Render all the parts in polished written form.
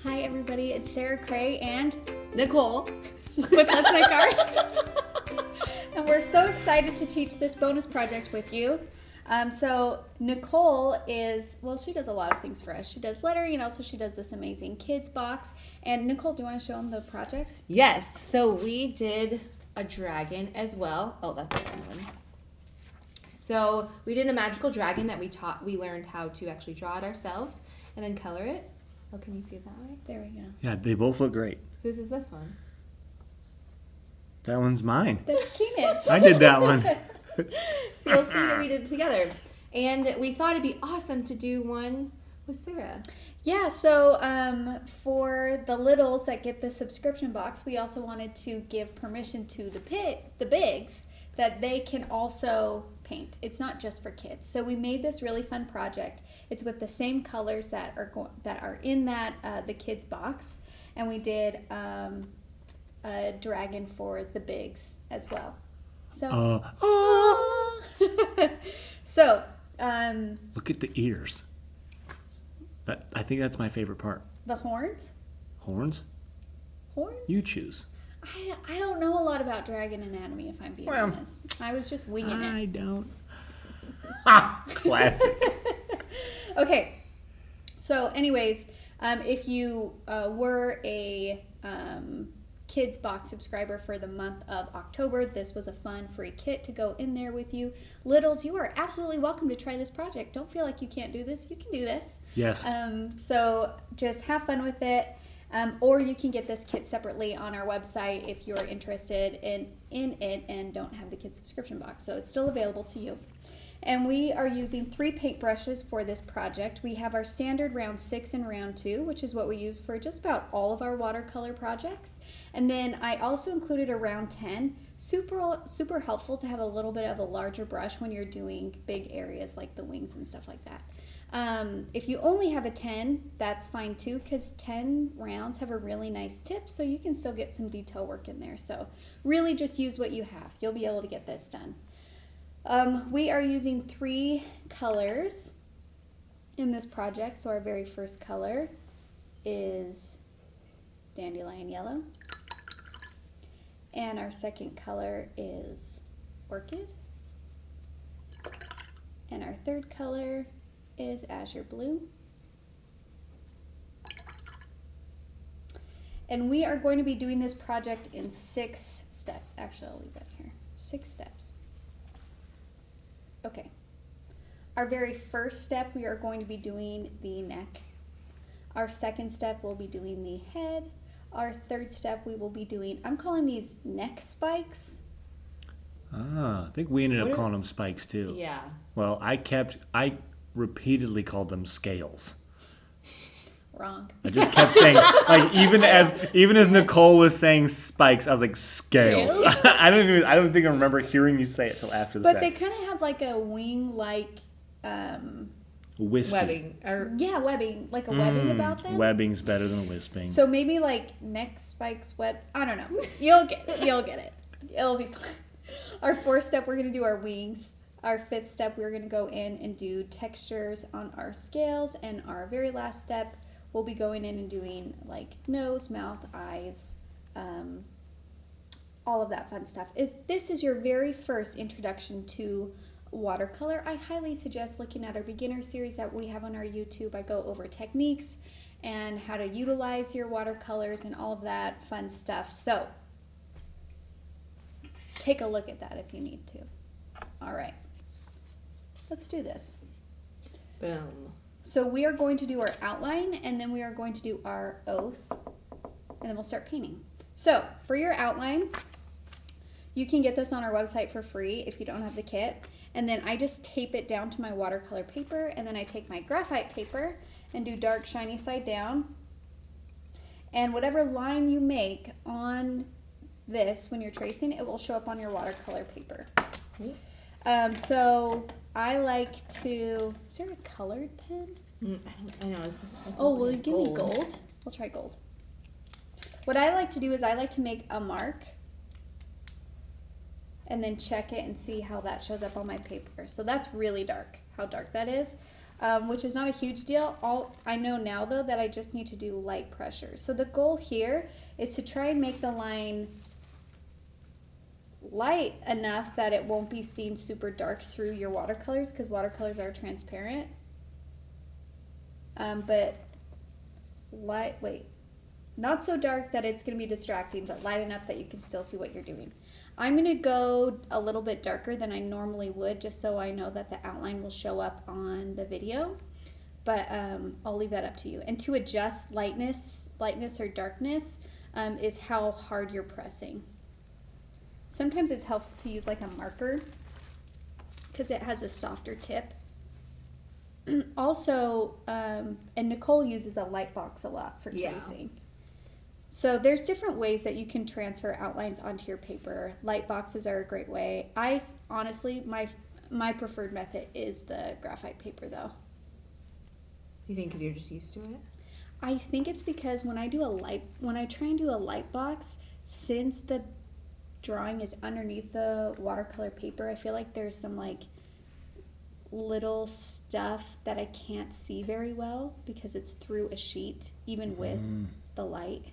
Hi everybody, it's Sarah, Cray, and Nicole with Let's Make Art. And we're so excited to teach this bonus project with you. So Nicole she does a lot of things for us. She does lettering and also she does this amazing kids box. And Nicole, do you want to show them the project? Yes, so we did a dragon as well. Oh, that's a good one. So we did a magical dragon that we learned how to actually draw it ourselves and then color it. Oh, can you see it that way? There we go. Yeah, they both look great. Whose is this one? That one's mine. That's Keenan's. I did that one. So you'll see that we did it together. And we thought it'd be awesome to do one with Sarah. Yeah, so for the littles that get the subscription box, we also wanted to give permission to the bigs that they can also paint. It's not just for kids. So we made this really fun project. It's with the same colors that are in the kids box, and we did a dragon for the bigs as well. So so look at the ears. I think that's my favorite part. the horns. Horns? You choose. I don't know a lot about dragon anatomy, if I'm being honest. I was just winging it. I don't. Classic. Okay, so anyways, if you were a kids box subscriber for the month of October, this was a fun free kit to go in there with you. Littles, you are absolutely welcome to try this project. Don't feel like you can't do this. You can do this. Yes. So just have fun with it. Or you can get this kit separately on our website if you're interested in it and don't have the kid subscription box. So it's still available to you. And we are using 3 paint brushes for this project. We have our standard round 6 and round 2, which is what we use for just about all of our watercolor projects. And then I also included a round 10. Super helpful to have a little bit of a larger brush when you're doing big areas like the wings and stuff like that. If you only have a 10, that's fine too, because 10 rounds have a really nice tip, so you can still get some detail work in there. So really just use what you have. You'll be able to get this done. We are using 3 colors in this project. So our very first color is dandelion yellow. And our second color is orchid. And our third color is azure blue. And we are going to be doing this project in 6 steps. Actually, I'll leave that here. 6 steps. Okay. Our very first step, we are going to be doing the neck. Our second step, we'll be doing the head. Our third step, we will be doing, I'm calling these neck spikes. I think we ended up calling them spikes too. Yeah. Well, I repeatedly called them scales. Wrong. I just kept saying, like, even as Nicole was saying spikes, I was like, scales. I don't think I remember hearing you say it till after the fact. But they kind of have like a wing-like wispy. Webbing. webbing, like a webbing about them. Webbing's better than wisping. So maybe like neck spikes, I don't know. You'll get it. It'll be fun. Our 4th step, we're going to do our wings. Our 5th step, we're going to go in and do textures on our scales. And our very last step, we'll be going in and doing like nose, mouth, eyes, all of that fun stuff. If this is your very first introduction to watercolor, I highly suggest looking at our beginner series that we have on our YouTube. I go over techniques and how to utilize your watercolors and all of that fun stuff. So take a look at that if you need to. All right, let's do this. Boom. So we are going to do our outline, and then we are going to do our oath, and then we'll start painting. So for your outline, you can get this on our website for free if you don't have the kit. And then I just tape it down to my watercolor paper, and then I take my graphite paper and do dark shiny side down. And whatever line you make on this when you're tracing, it will show up on your watercolor paper. So I like to, is there a colored pen? I know. Will you give me gold? We'll try gold. What I like to do is I like to make a mark and then check it and see how that shows up on my paper. So that's really dark, how dark that is. which is not a huge deal. I know now though that I just need to do light pressure. So the goal here is to try and make the line light enough that it won't be seen super dark through your watercolors, because watercolors are transparent. But not so dark that it's going to be distracting, but light enough that you can still see what you're doing. I'm going to go a little bit darker than I normally would, just so I know that the outline will show up on the video, but I'll leave that up to you. And to adjust lightness or darkness is how hard you're pressing. Sometimes it's helpful to use like a marker because it has a softer tip. Also, and Nicole uses a light box a lot for tracing. So there's different ways that you can transfer outlines onto your paper. Light boxes are a great way. Honestly, my preferred method is the graphite paper though. Do you think because you're just used to it? I think it's because when I try and do a light box, since the drawing is underneath the watercolor paper, I feel like there's some like little stuff that I can't see very well because it's through a sheet, even with the light.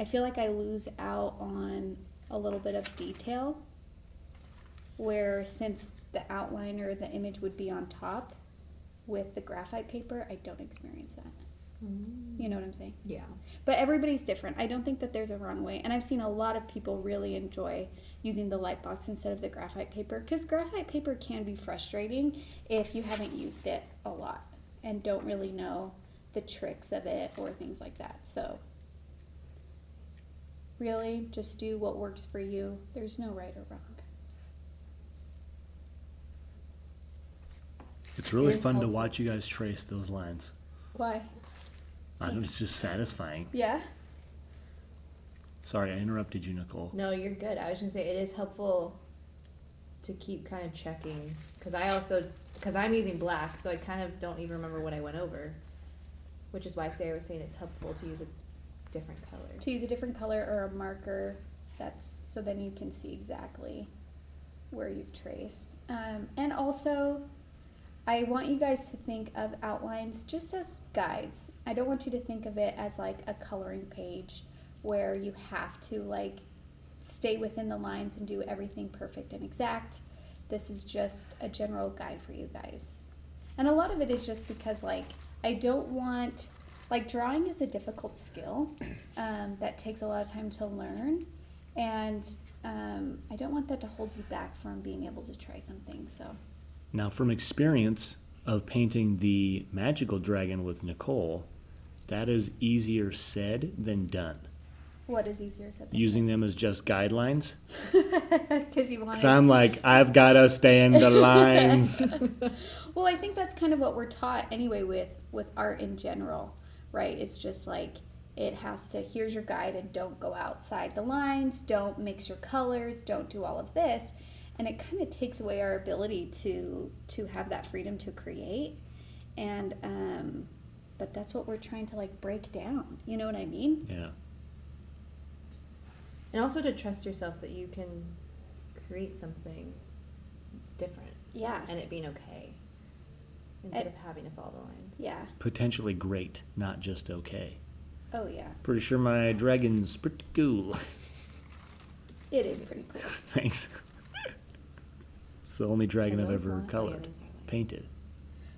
I feel like I lose out on a little bit of detail, where since the outline or the image would be on top with the graphite paper, I don't experience that. You know what I'm saying? Yeah. But everybody's different. I don't think that there's a wrong way. And I've seen a lot of people really enjoy using the light box instead of the graphite paper, because graphite paper can be frustrating if you haven't used it a lot and don't really know the tricks of it or things like that. So really, just do what works for you. There's no right or wrong. It's really fun to watch you guys trace those lines. Why? I don't know, it's just satisfying. Yeah? Sorry, I interrupted you, Nicole. No, you're good. I was going to say it is helpful to keep kind of checking, because I'm using black, so I kind of don't even remember what I went over, which is why Sarah was saying it's helpful to use a different color. To use a different color or a marker, so then you can see exactly where you've traced. And also, I want you guys to think of outlines just as guides. I don't want you to think of it as like a coloring page where you have to like stay within the lines and do everything perfect and exact. This is just a general guide for you guys. And a lot of it is just because like I don't want, like drawing is a difficult skill that takes a lot of time to learn, and I don't want that to hold you back from being able to try something. So now, from experience of painting the magical dragon with Nicole, that is easier said than done. what is easier said than Using them as just guidelines. Because you want. Because I'm like, I've got to stay in the lines. Well, I think that's kind of what we're taught anyway with art in general, right? It's just like it has to, here's your guide, and don't go outside the lines, don't mix your colors, don't do all of this. And it kind of takes away our ability to have that freedom to create. And but that's what we're trying to like break down. You know what I mean? Yeah. And also to trust yourself that you can create something different. Yeah. And it being okay, instead of having to follow the lines. Yeah. Potentially great, not just okay. Oh yeah. Pretty sure my dragon's pretty cool. It is pretty cool. Thanks. It's the only dragon Are I've those ever lines? colored, Oh, yeah, those are lines. painted.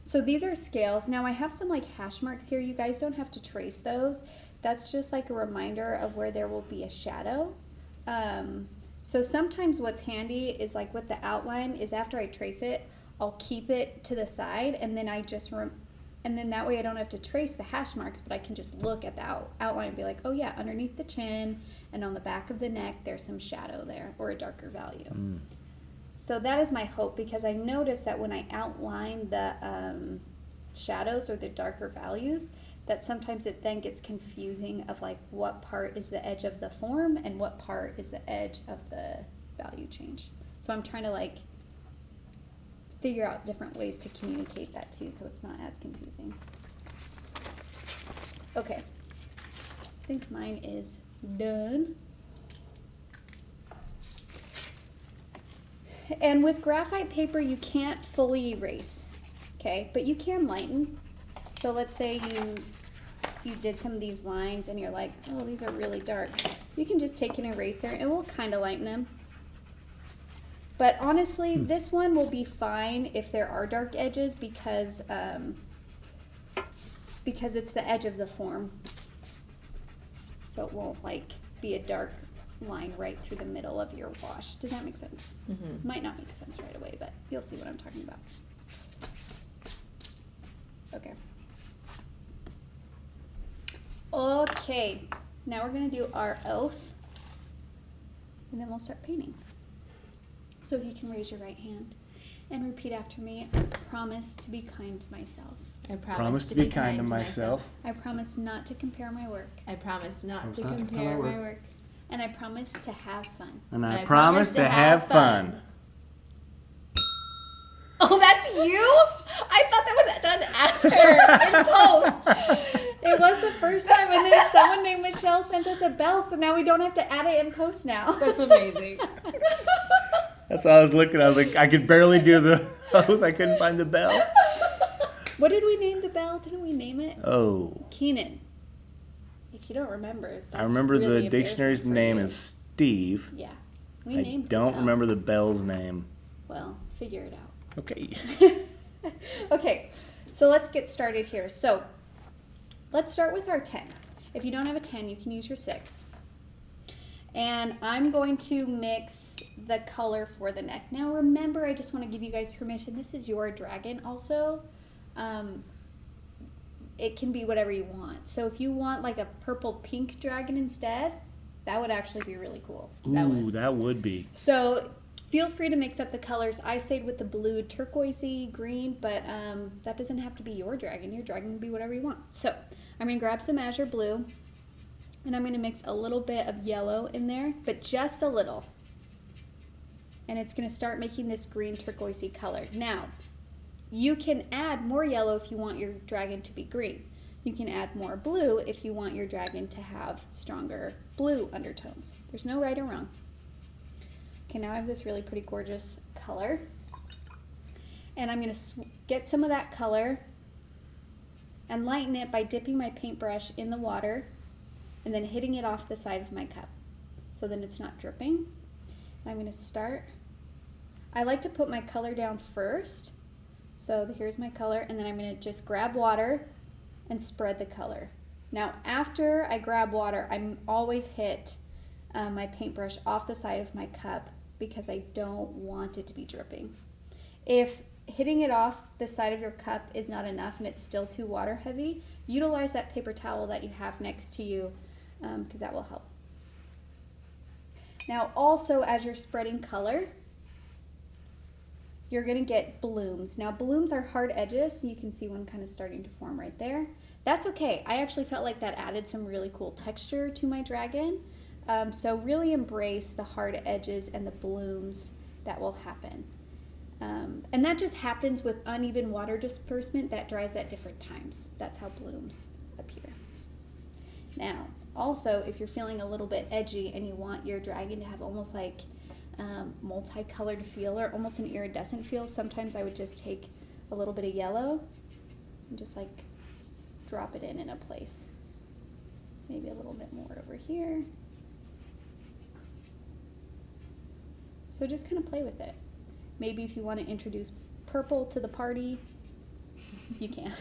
So these are scales. Now I have some like hash marks here. You guys don't have to trace those. That's just like a reminder of where there will be a shadow. So sometimes what's handy is like with the outline is after I trace it, I'll keep it to the side, and then I just and then that way I don't have to trace the hash marks, but I can just look at the outline and be like, oh yeah, underneath the chin and on the back of the neck, there's some shadow there, or a darker value. So that is my hope, because I noticed that when I outline the shadows or the darker values, that sometimes it then gets confusing of like what part is the edge of the form and what part is the edge of the value change. So I'm trying to like figure out different ways to communicate that too, so it's not as confusing. Okay, I think mine is done. And with graphite paper, you can't fully erase. Okay, but you can lighten. So let's say you did some of these lines and you're like, oh, these are really dark. You can just take an eraser and we'll kind of lighten them. But honestly, this one will be fine if there are dark edges because it's the edge of the form. So it won't like be a dark line right through the middle of your wash. Does that make sense? Mm-hmm. Might not make sense right away, but you'll see what I'm talking about. Okay. Okay, now we're gonna do our oath, and then we'll start painting. So if you can raise your right hand and repeat after me, I promise to be kind to myself. I Promise to be kind to myself. I promise not to compare my work. I promise not to not to compare compare my work. And I promise to have fun. And I promise to have fun. Oh, that's you? I thought that was done after in post. It was the first time, and then someone named Michelle sent us a bell, so now we don't have to add it in post now. That's amazing. That's what I was looking. I was like, I could barely do the oath. I couldn't find the bell. What did we name the bell? Didn't we name it? Oh. Keenan. If you don't remember, that's I remember really the dictionary's embarrassing for name you. is Steve. Yeah. We I named the don't bell. remember the bell's name. Well, figure it out. Okay. Okay, so let's get started here. So let's start with our 10. If you don't have a 10, you can use your 6. And I'm going to mix the color for the neck. Now remember, I just want to give you guys permission. This is your dragon also. It can be whatever you want. So if you want like a purple pink dragon instead, that would actually be really cool. Ooh, that would be. So feel free to mix up the colors. I stayed with the blue, turquoisey, green, but that doesn't have to be your dragon. Your dragon can be whatever you want. So I'm going to grab some Azure Blue, and I'm going to mix a little bit of yellow in there, but just a little. And it's going to start making this green turquoisey color. Now, you can add more yellow if you want your dragon to be green. You can add more blue if you want your dragon to have stronger blue undertones. There's no right or wrong. Okay, now I have this really pretty gorgeous color. And I'm going to get some of that color and lighten it by dipping my paintbrush in the water and then hitting it off the side of my cup so then it's not dripping. I'm going to start. I like to put my color down first. So here's my color, and then I'm going to just grab water and spread the color. Now after I grab water, I'm always hit my paintbrush off the side of my cup because I don't want it to be dripping. If hitting it off the side of your cup is not enough and it's still too water heavy, utilize that paper towel that you have next to you because that will help. Now also, as you're spreading color, you're going to get blooms. Now blooms are hard edges, so you can see one kind of starting to form right there. That's okay. I actually felt like that added some really cool texture to my dragon. So really embrace the hard edges and the blooms that will happen. And that just happens with uneven water disbursement that dries at different times. That's how blooms appear. Now, also, if you're feeling a little bit edgy and you want your dragon to have almost like multicolored feel or almost an iridescent feel, sometimes I would just take a little bit of yellow and just like drop it in a place. Maybe a little bit more over here. So just kind of play with it. Maybe if you want to introduce purple to the party, you can.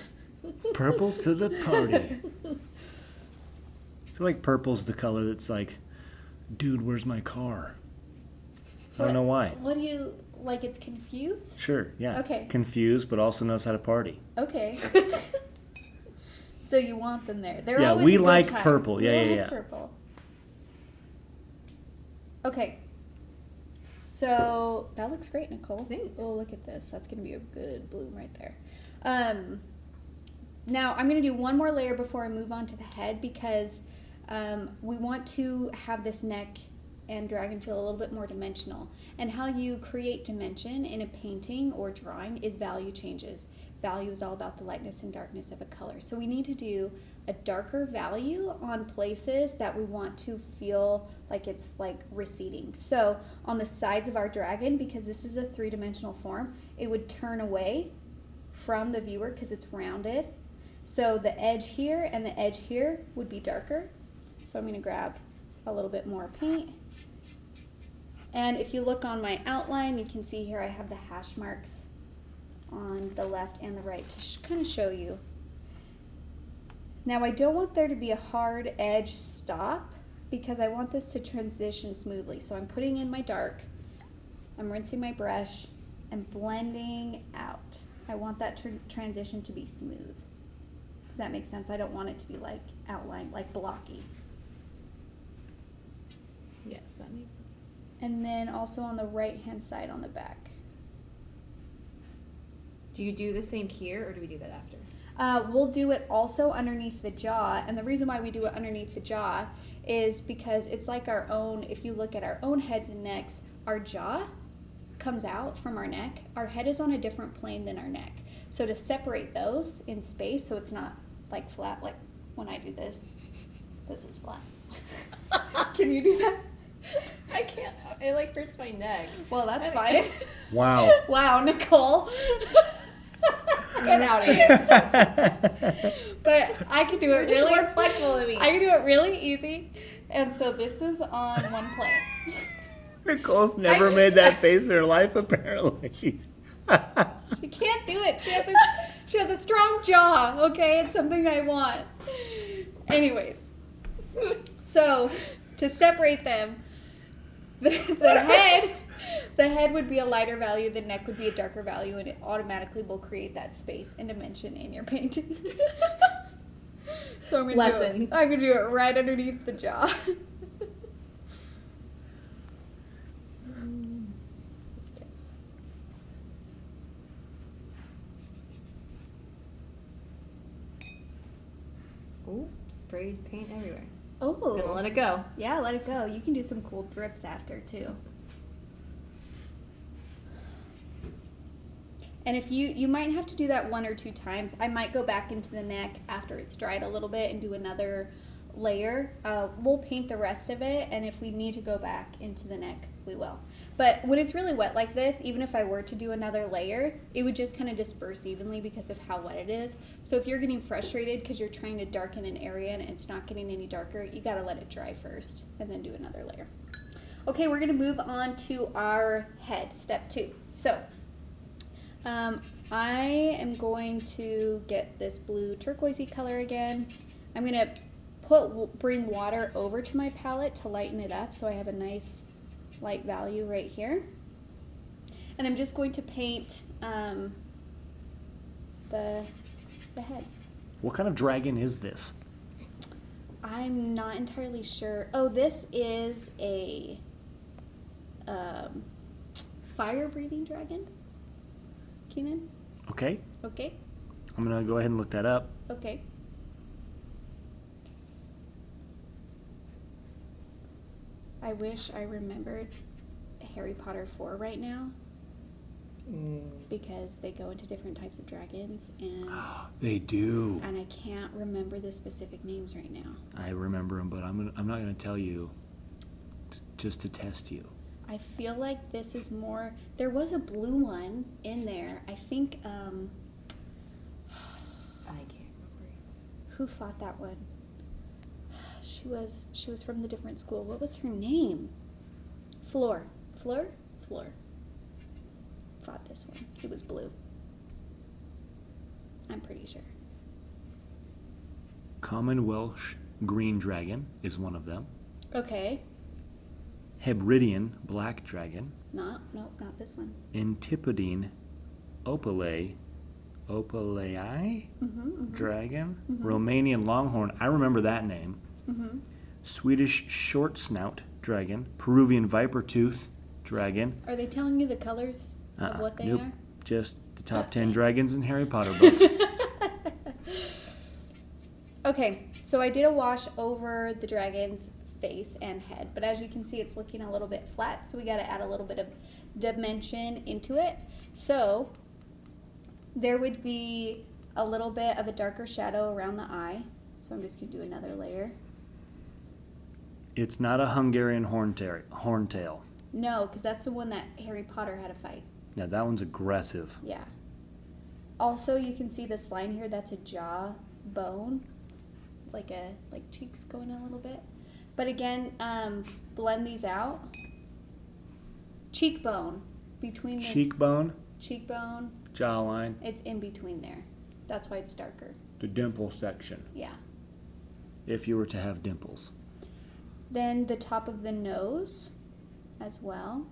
Purple to the party. I feel like purple's the color that's like, dude, where's my car? I don't know why. What do you, like it's confused? Sure, yeah. Okay. Confused, but also knows how to party. Okay. So you want them there. They're Yeah, always we a good like time. purple. We Yeah, like yeah, yeah. Purple. Okay. So that looks great, Nicole. Thanks. Oh, look at this. That's going to be a good bloom right there. Now I'm going to do one more layer before I move on to the head because we want to have this neck and dragon feel a little bit more dimensional. And how you create dimension in a painting or drawing is value changes. Value is all about the lightness and darkness of a color. So we need to do a darker value on places that we want to feel like it's like receding. So on the sides of our dragon, because this is a three-dimensional form, it would turn away from the viewer because it's rounded. So the edge here and the edge here would be darker. So I'm going to grab a little bit more paint. And if you look on my outline, you can see here I have the hash marks on the left and the right to kind of show you. Now I don't want there to be a hard edge stop because I want this to transition smoothly. So I'm putting in my dark, I'm rinsing my brush, and blending out. I want that transition to be smooth. Does that make sense? I don't want it to be like outlined, like blocky. Yes, that makes sense. And then also on the right hand side on the back. Do you do the same here, or do we do that after? We'll do it also underneath the jaw, and the reason why we do it underneath the jaw is because it's like our own, if you look at our own heads and necks, our jaw comes out from our neck. Our head is on a different plane than our neck. So to separate those in space so it's not like flat, like when I do this, this is flat. Can you do that? I can't. It like hurts my neck. Well, that's fine. Wow. Wow, Nicole. Get out of here. But I could do You're it just really more flexible than me. I can do it really easy. And so this is on one plane. Nicole's never made that face in her life, apparently. She can't do it. She has a strong jaw, okay? It's something I want. Anyways. So to separate them, the head would be a lighter value, the neck would be a darker value, and it automatically will create that space and dimension in your painting. So I'm gonna do it right underneath the jaw. Ooh, sprayed paint everywhere. Oh. Gonna let it go. Yeah, let it go. You can do some cool drips after too. And if you might have to do that 1 or 2 times. I might go back into the neck after it's dried a little bit and do another layer. We'll paint the rest of it, and if we need to go back into the neck, we will. But when it's really wet like this, even if I were to do another layer, it would just kind of disperse evenly because of how wet it is. So if you're getting frustrated because you're trying to darken an area and it's not getting any darker, you gotta let it dry first and then do another layer. Okay, we're gonna move on to our head, step 2. So I am going to get this blue turquoisey color again. I'm gonna bring water over to my palette to lighten it up so I have a nice light value right here. And I'm just going to paint the head. What kind of dragon is this? I'm not entirely sure. Oh, this is a fire-breathing dragon. Keenan? Okay. Okay. I'm going to go ahead and look that up. Okay. I wish I remembered Harry Potter 4 right now. Because they go into different types of dragons and They do. and I can't remember the specific names right now. I remember them, but I'm not going to tell you just to test you. I feel like this is more. There was a blue one in there. I think. I can't remember. Who fought that one? She was from the different school. What was her name? Floor. Fought this one. It was blue. I'm pretty sure. Common Welsh green dragon is one of them. Okay. Hebridean black dragon. Nope, not this one. Antipodine opalei dragon. Romanian longhorn. I remember that name. Swedish short snout dragon. Peruvian viper tooth dragon. Are they telling you the colors of what they nope. are? Just the top 10 dragons in Harry Potter book. Okay, so I did a wash over the dragon's face and head, but as you can see, it's looking a little bit flat, so we got to add a little bit of dimension into it. So there would be a little bit of a darker shadow around the eye, so I'm just going to do another layer. It's not a Hungarian horntail. No, because that's the one that Harry Potter had to fight. Yeah, that one's aggressive. Yeah. Also, you can see this line here, that's a jaw bone. Like cheeks going a little bit. But again, blend these out. Cheekbone. Between the Cheekbone, jawline. It's in between there. That's why it's darker. the dimple section, Yeah. if you were to have dimples. Then the top of the nose as well.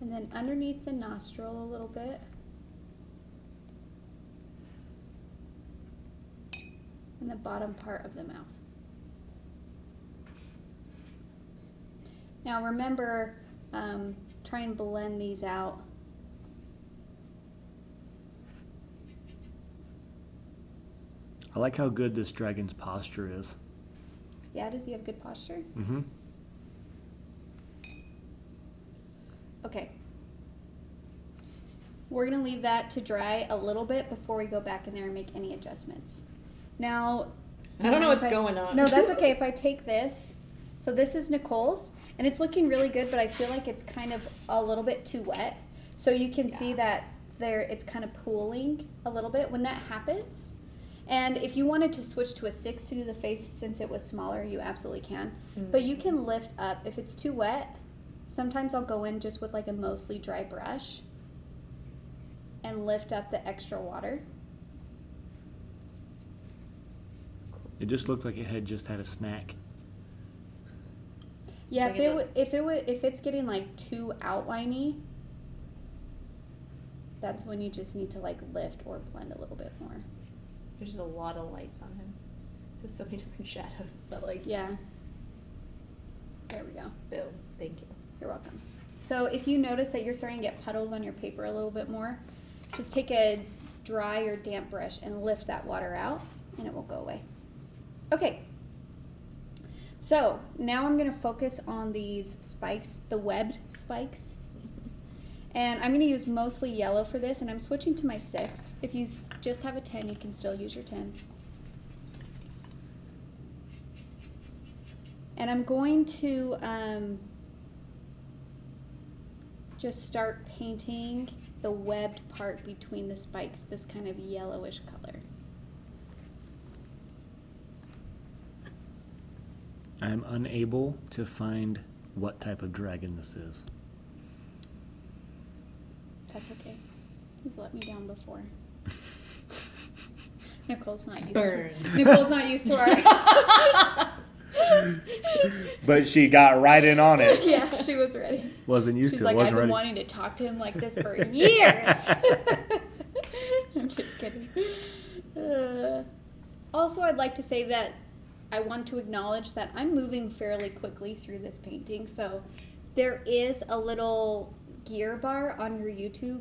And then underneath the nostril a little bit. And the bottom part of the mouth. Now remember, try and blend these out. I like how good this dragon's posture is. Yeah, does he have good posture? Mm-hmm. Okay. We're gonna leave that to dry a little bit before we go back in there and make any adjustments. Now, I don't know what's going on. No, that's okay. If I take this, so this is Nicole's, and it's looking really good, but I feel like it's kind of a little bit too wet. So you can see that there, it's kind of pooling a little bit when that happens. And if you wanted to switch to a 6 to do the face since it was smaller, you absolutely can. Mm-hmm. But you can lift up. If it's too wet, sometimes I'll go in just with like a mostly dry brush and lift up the extra water. It just looked like it had just had a snack. Yeah, Like if it's getting like too outliney, that's when you just need to like lift or blend a little bit more. There's just a lot of lights on him. So many different shadows. But like, Yeah. There we go. boom. Thank you. You're welcome. So if you notice that you're starting to get puddles on your paper a little bit more, just take a dry or damp brush and lift that water out and it will go away. Okay. So now I'm going to focus on these spikes, the webbed spikes. And I'm going to use mostly yellow for this, and I'm switching to my 6. If you just have a 10, you can still use your 10. And I'm going to just start painting the webbed part between the spikes, this kind of yellowish color. I'm unable to find what type of dragon this is. That's okay. You've let me down before. Nicole's not used Burn. to Nicole's not used to our But she got right in on it. Yeah, she was ready. Wasn't used She's to like, it. I've Wasn't been ready. wanting to talk to him like this for years. I'm just kidding. Also, I'd like to say that I want to acknowledge that I'm moving fairly quickly through this painting. So there is a little gear bar on your YouTube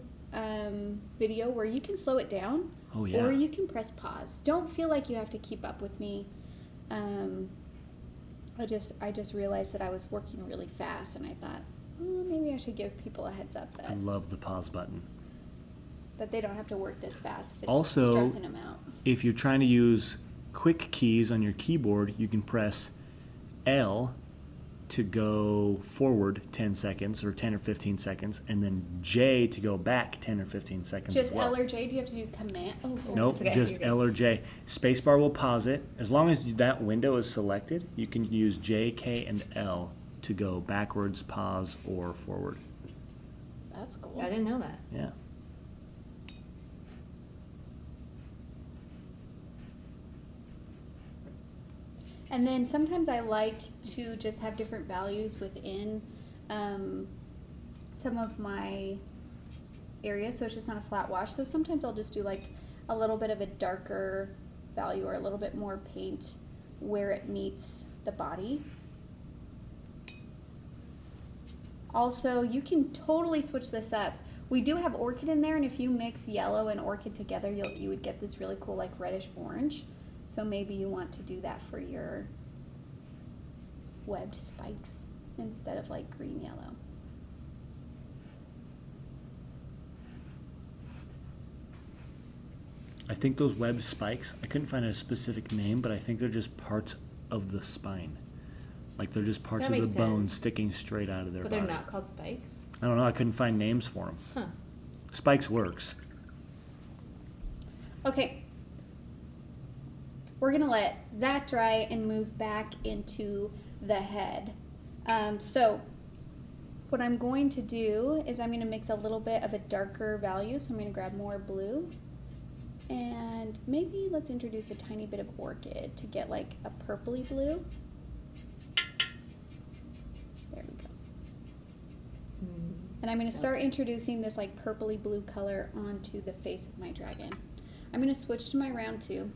video where you can slow it down. Oh, yeah. Or you can press pause. Don't feel like you have to keep up with me. I just realized that I was working really fast, and I thought, oh, maybe I should give people a heads up I that love the pause button. they don't have to work this fast if it's Also, stressing them out. If you're trying to use quick keys on your keyboard, you can press L to go forward 10 seconds or 10 or 15 seconds, and then J to go back 10 or 15 seconds Just as well. L or J? Do you have to do command? Oh, sorry. Nope, It's okay, just you're good. L or J. Spacebar will pause it. As long as that window is selected, you can use J, K, and L to go backwards, pause, or forward. That's cool. I didn't know that. Yeah. And then sometimes I like to just have different values within some of my areas, so it's just not a flat wash. So sometimes I'll just do like a little bit of a darker value or a little bit more paint where it meets the body. Also, you can totally switch this up. We do have orchid in there, and if you mix yellow and orchid together, you would get this really cool like reddish orange. So maybe you want to do that for your webbed spikes instead of like green yellow. I think those webbed spikes, I couldn't find a specific name, but I think they're just parts of the spine. Like they're just parts That of the makes bone sense. sticking straight out of their But body. they're not called spikes? I don't know. I couldn't find names for them. Huh. Spikes works. Okay. We're gonna let that dry and move back into the head. So what I'm going to do is I'm gonna mix a little bit of a darker value. So I'm gonna grab more blue. And maybe let's introduce a tiny bit of orchid to get like a purpley blue. There we go. And I'm going to start introducing this like purpley blue color onto the face of my dragon. I'm going to switch to my round 2.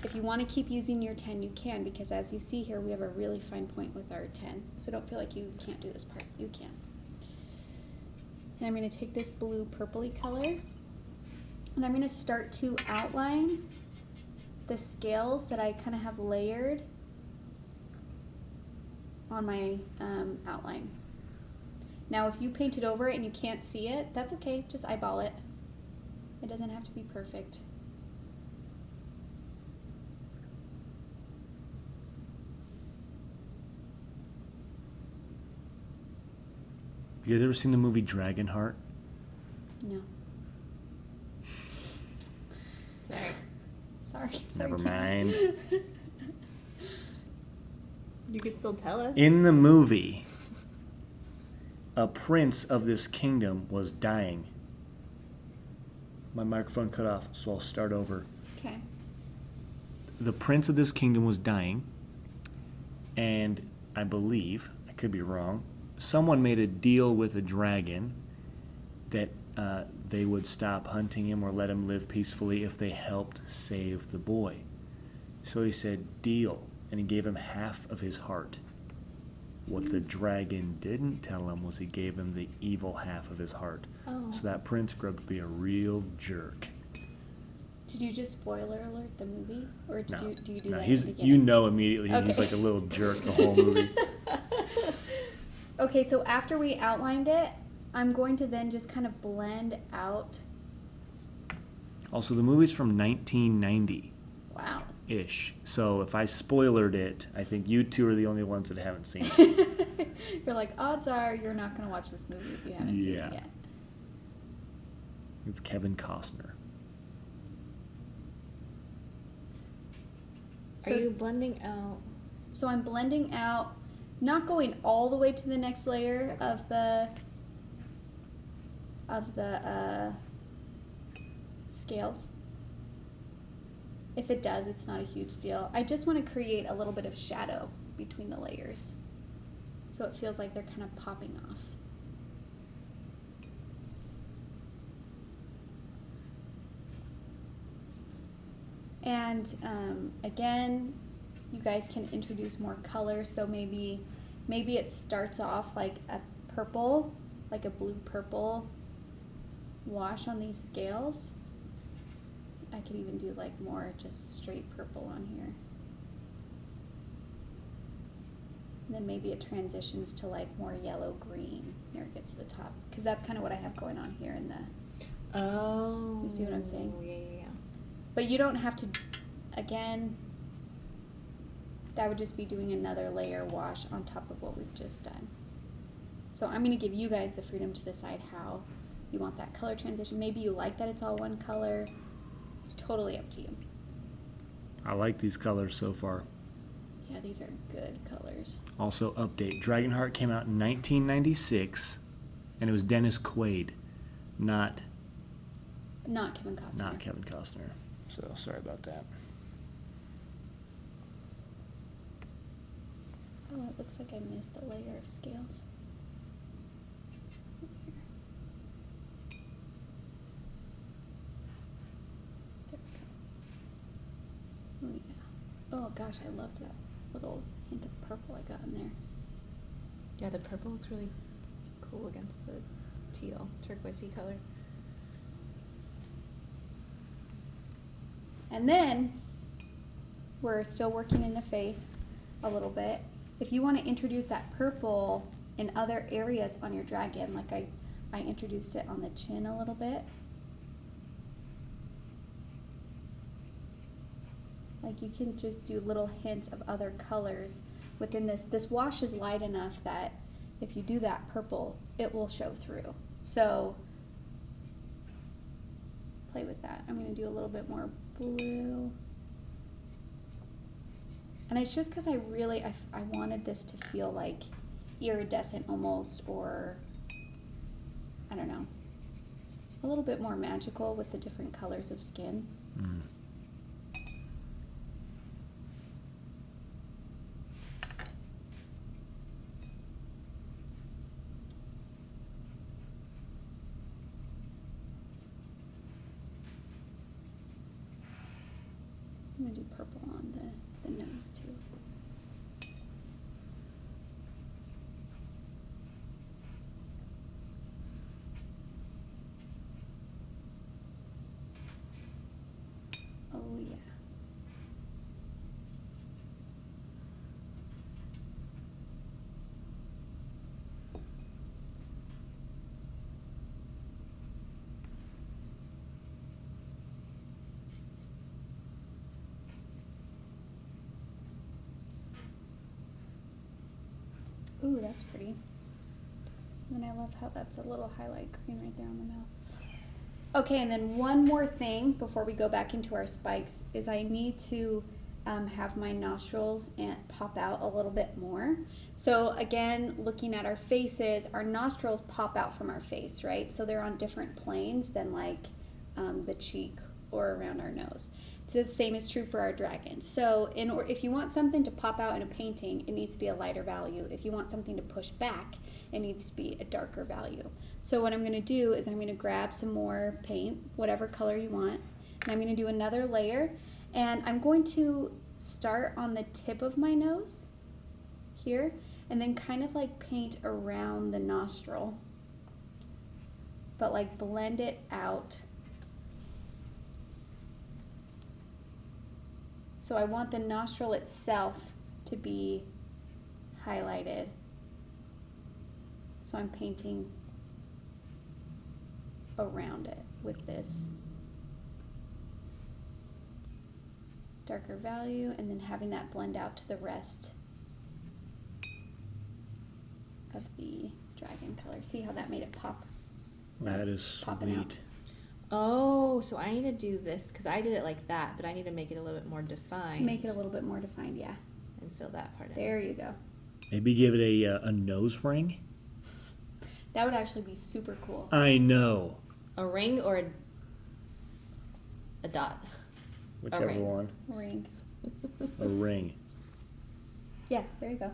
If you want to keep using your 10, you can, because as you see here, we have a really fine point with our 10. So don't feel like you can't do this part. You can. And I'm going to take this blue purpley color, and I'm going to start to outline the scales that I kind of have layered on my outline. Now, if you painted over it and you can't see it, that's okay. Just eyeball it. It doesn't have to be perfect. You guys ever seen the movie Dragonheart? No. Sorry. Never mind. You could still tell us. In the movie, a prince of this kingdom was dying. My microphone cut off, so I'll start over. Okay. The prince of this kingdom was dying, and I believe, I could be wrong, someone made a deal with a dragon that they would stop hunting him or let him live peacefully if they helped save the boy. So he said, deal, and he gave him half of his heart. What the dragon didn't tell him was he gave him the evil half of his heart. Oh. So that prince grew up to be a real jerk. Did you just spoiler alert the movie, or No, do you do no, that? he's in the beginning? you know immediately he's Okay. like a little jerk the whole movie. Okay, so after we outlined it, I'm going to then just kind of blend out. Also, the movie's from 1990-ish. Wow. So if I spoilered it, I think you two are the only ones that haven't seen it. You're like, odds are you're not going to watch this movie if you haven't seen Yeah. it yet. It's Kevin Costner. So, Are you blending out? so I'm blending out, not going all the way to the next layer of the scales. If it does, it's not a huge deal. I just want to create a little bit of shadow between the layers, so it feels like they're kind of popping off. And again, you guys can introduce more colors. So maybe it starts off like a purple, like a blue purple wash on these scales. I could even do like more just straight purple on here. And then maybe it transitions to like more yellow green here it gets to the top, because that's kind of what I have going on here in the. Oh. You see what I'm saying? Yeah. But you don't have to, again, that would just be doing another layer wash on top of what we've just done. So I'm going to give you guys the freedom to decide how you want that color transition. Maybe you like that it's all one color. It's totally up to you. I like these colors so far. Yeah, these are good colors. Also, update. Dragonheart came out in 1996, and it was Dennis Quaid, not Not Kevin Costner. Kevin Costner. So, sorry about that. Oh, it looks like I missed a layer of scales. There we go. Oh yeah. Oh gosh, I loved that little hint of purple I got in there. Yeah, the purple looks really cool against the teal, turquoisey color. And then we're still working in the face a little bit. If you want to introduce that purple in other areas on your dragon, like I introduced it on the chin a little bit. Like you can just do little hints of other colors within this wash is light enough that if you do that purple, it will show through. So play with that. I'm going to do a little bit more blue. And it's just because I wanted this to feel like iridescent almost, or I don't know, a little bit more magical with the different colors of skin. Mm. I'm going to do purple on the nose too. Oh yeah. Ooh, that's pretty. And I love how that's a little highlight green right there on the mouth. Okay, and then one more thing before we go back into our spikes is I need to have my nostrils and pop out a little bit more. So again, looking at our faces, our nostrils pop out from our face, right? So they're on different planes than like the cheek or around our nose. It's the same is true for our dragon. So if you want something to pop out in a painting, it needs to be a lighter value. If you want something to push back, it needs to be a darker value. So what I'm going to do is I'm going to grab some more paint, whatever color you want, and I'm going to do another layer, and I'm going to start on the tip of my nose here, and then kind of like paint around the nostril, but like blend it out. So I want the nostril itself to be highlighted. So I'm painting around it with this darker value, and then having that blend out to the rest of the dragon color. See how that made it pop? That is popping out. sweet. Oh, so I need to do this because I did it like that, but I need to make it a little bit more defined. Make it a little bit more defined, yeah. And fill that part in. There you go. Maybe give it a nose ring. That would actually be super cool. I know. A ring or a dot? Whichever ring. one. Ring. A ring. Yeah, there you go.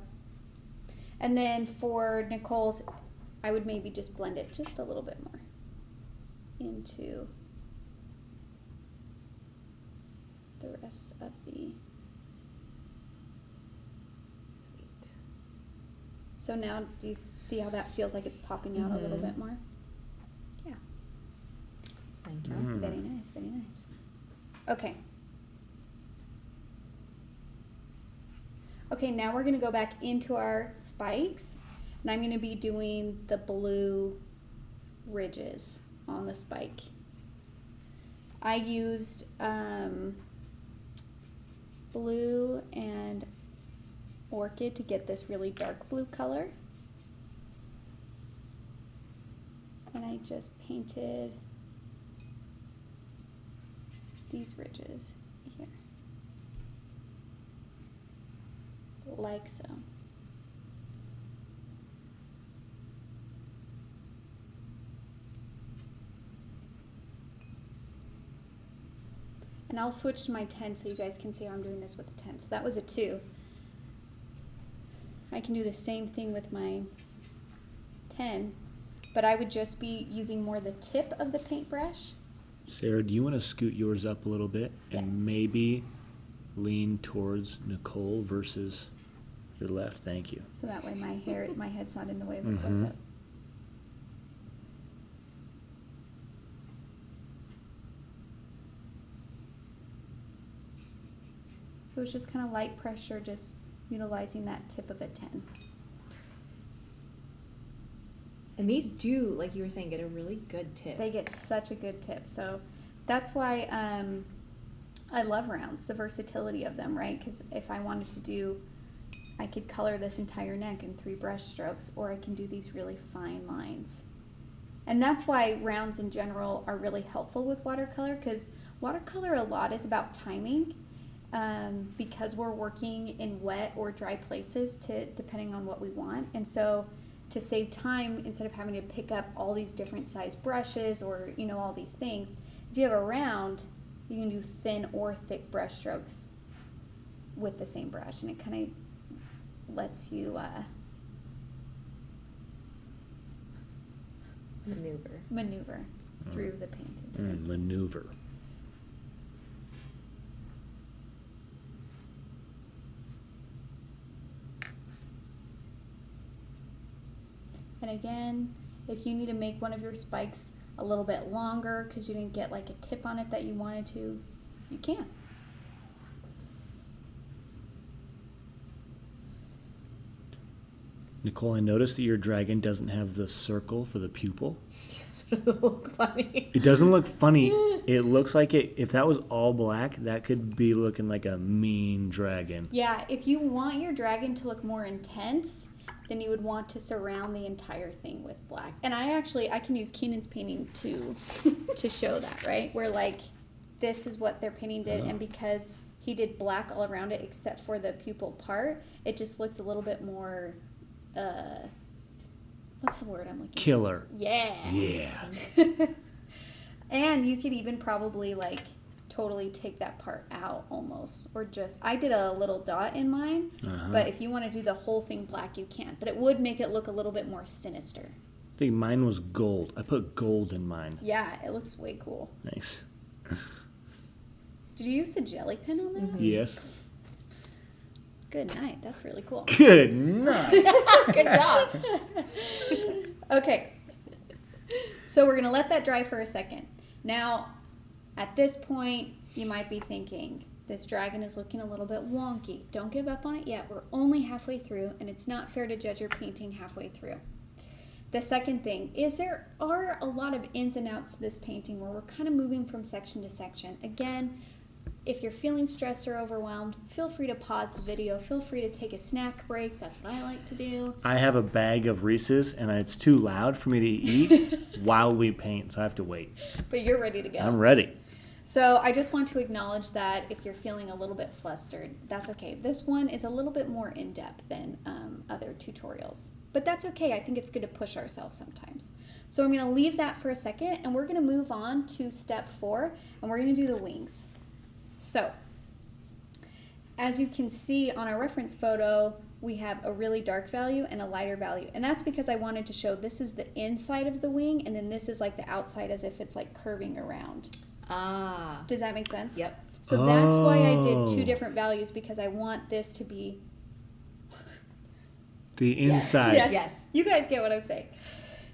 And then for Nicole's, I would maybe just blend it just a little bit more into the rest of the... Sweet. So now do you see how that feels like it's popping out a little bit more? Yeah. Thank you. Mm. Very nice, very nice. Okay. Okay, now we're going to go back into our spikes, and I'm going to be doing the blue ridges on the spike. I used blue and orchid to get this really dark blue color. And I just painted these ridges here, like so. And I'll switch to my 10 so you guys can see how I'm doing this with the 10. So that was a 2. I can do the same thing with my 10, but I would just be using more the tip of the paintbrush. Sarah, do you want to scoot yours up a little bit and Yeah. maybe lean towards Nicole versus your left? Thank you. So that way my head's not in the way of the Mhm. close-up. So it's just kind of light pressure, just utilizing that tip of a 10. And these do, like you were saying, get a really good tip. They get such a good tip. So that's why I love rounds, the versatility of them, right? Because if I wanted to do I could color this entire neck in 3 brush strokes, or I can do these really fine lines. And that's why rounds in general are really helpful with watercolor, because watercolor a lot is about timing, because we're working in wet or dry places depending on what we want. And so to save time, instead of having to pick up all these different size brushes or, you know, all these things, if you have a round, you can do thin or thick brush strokes with the same brush, and it kind of lets you maneuver through the painting. Maneuver. And again, if you need to make one of your spikes a little bit longer because you didn't get like a tip on it that you wanted to, you can. Nicole, I noticed that your dragon doesn't have the circle for the pupil. So it doesn't look funny. It doesn't look funny. It looks like it. If that was all black, that could be looking like a mean dragon. Yeah, if you want your dragon to look more intense, then you would want to surround the entire thing with black. And I can use Keenan's painting to show that, right? Where like, this is what their painting did, and because he did black all around it except for the pupil part, it just looks a little bit more, what's the word I'm looking for? Killer. Yeah. Yeah. And you could even probably like totally take that part out almost, or just, I did a little dot in mine, but if you want to do the whole thing black, you can, but it would make it look a little bit more sinister. I think mine was gold. I put gold in mine. Yeah, it looks way cool. Thanks. Did you use the jelly pen on that? Yes. Good night. That's really cool. Good night. Good job. Okay. So we're going to let that dry for a second. Now, at this point, you might be thinking, this dragon is looking a little bit wonky. Don't give up on it yet. We're only halfway through, and it's not fair to judge your painting halfway through. The second thing is there are a lot of ins and outs to this painting where we're kind of moving from section to section. Again, if you're feeling stressed or overwhelmed, feel free to pause the video. Feel free to take a snack break. That's what I like to do. I have a bag of Reese's, and it's too loud for me to eat while we paint, so I have to wait. But you're ready to go. I'm ready. So I just want to acknowledge that if you're feeling a little bit flustered, that's okay. This one is a little bit more in-depth than other tutorials. But that's okay. I think it's good to push ourselves sometimes. So I'm going to leave that for a second, and we're going to move on to step 4, and we're going to do the wings. So, as you can see on our reference photo, we have a really dark value and a lighter value. And that's because I wanted to show this is the inside of the wing, and then this is like the outside as if it's like curving around. Ah. Does that make sense? Yep. So that's why I did 2 different values, because I want this to be... The inside. Yes. You guys get what I'm saying.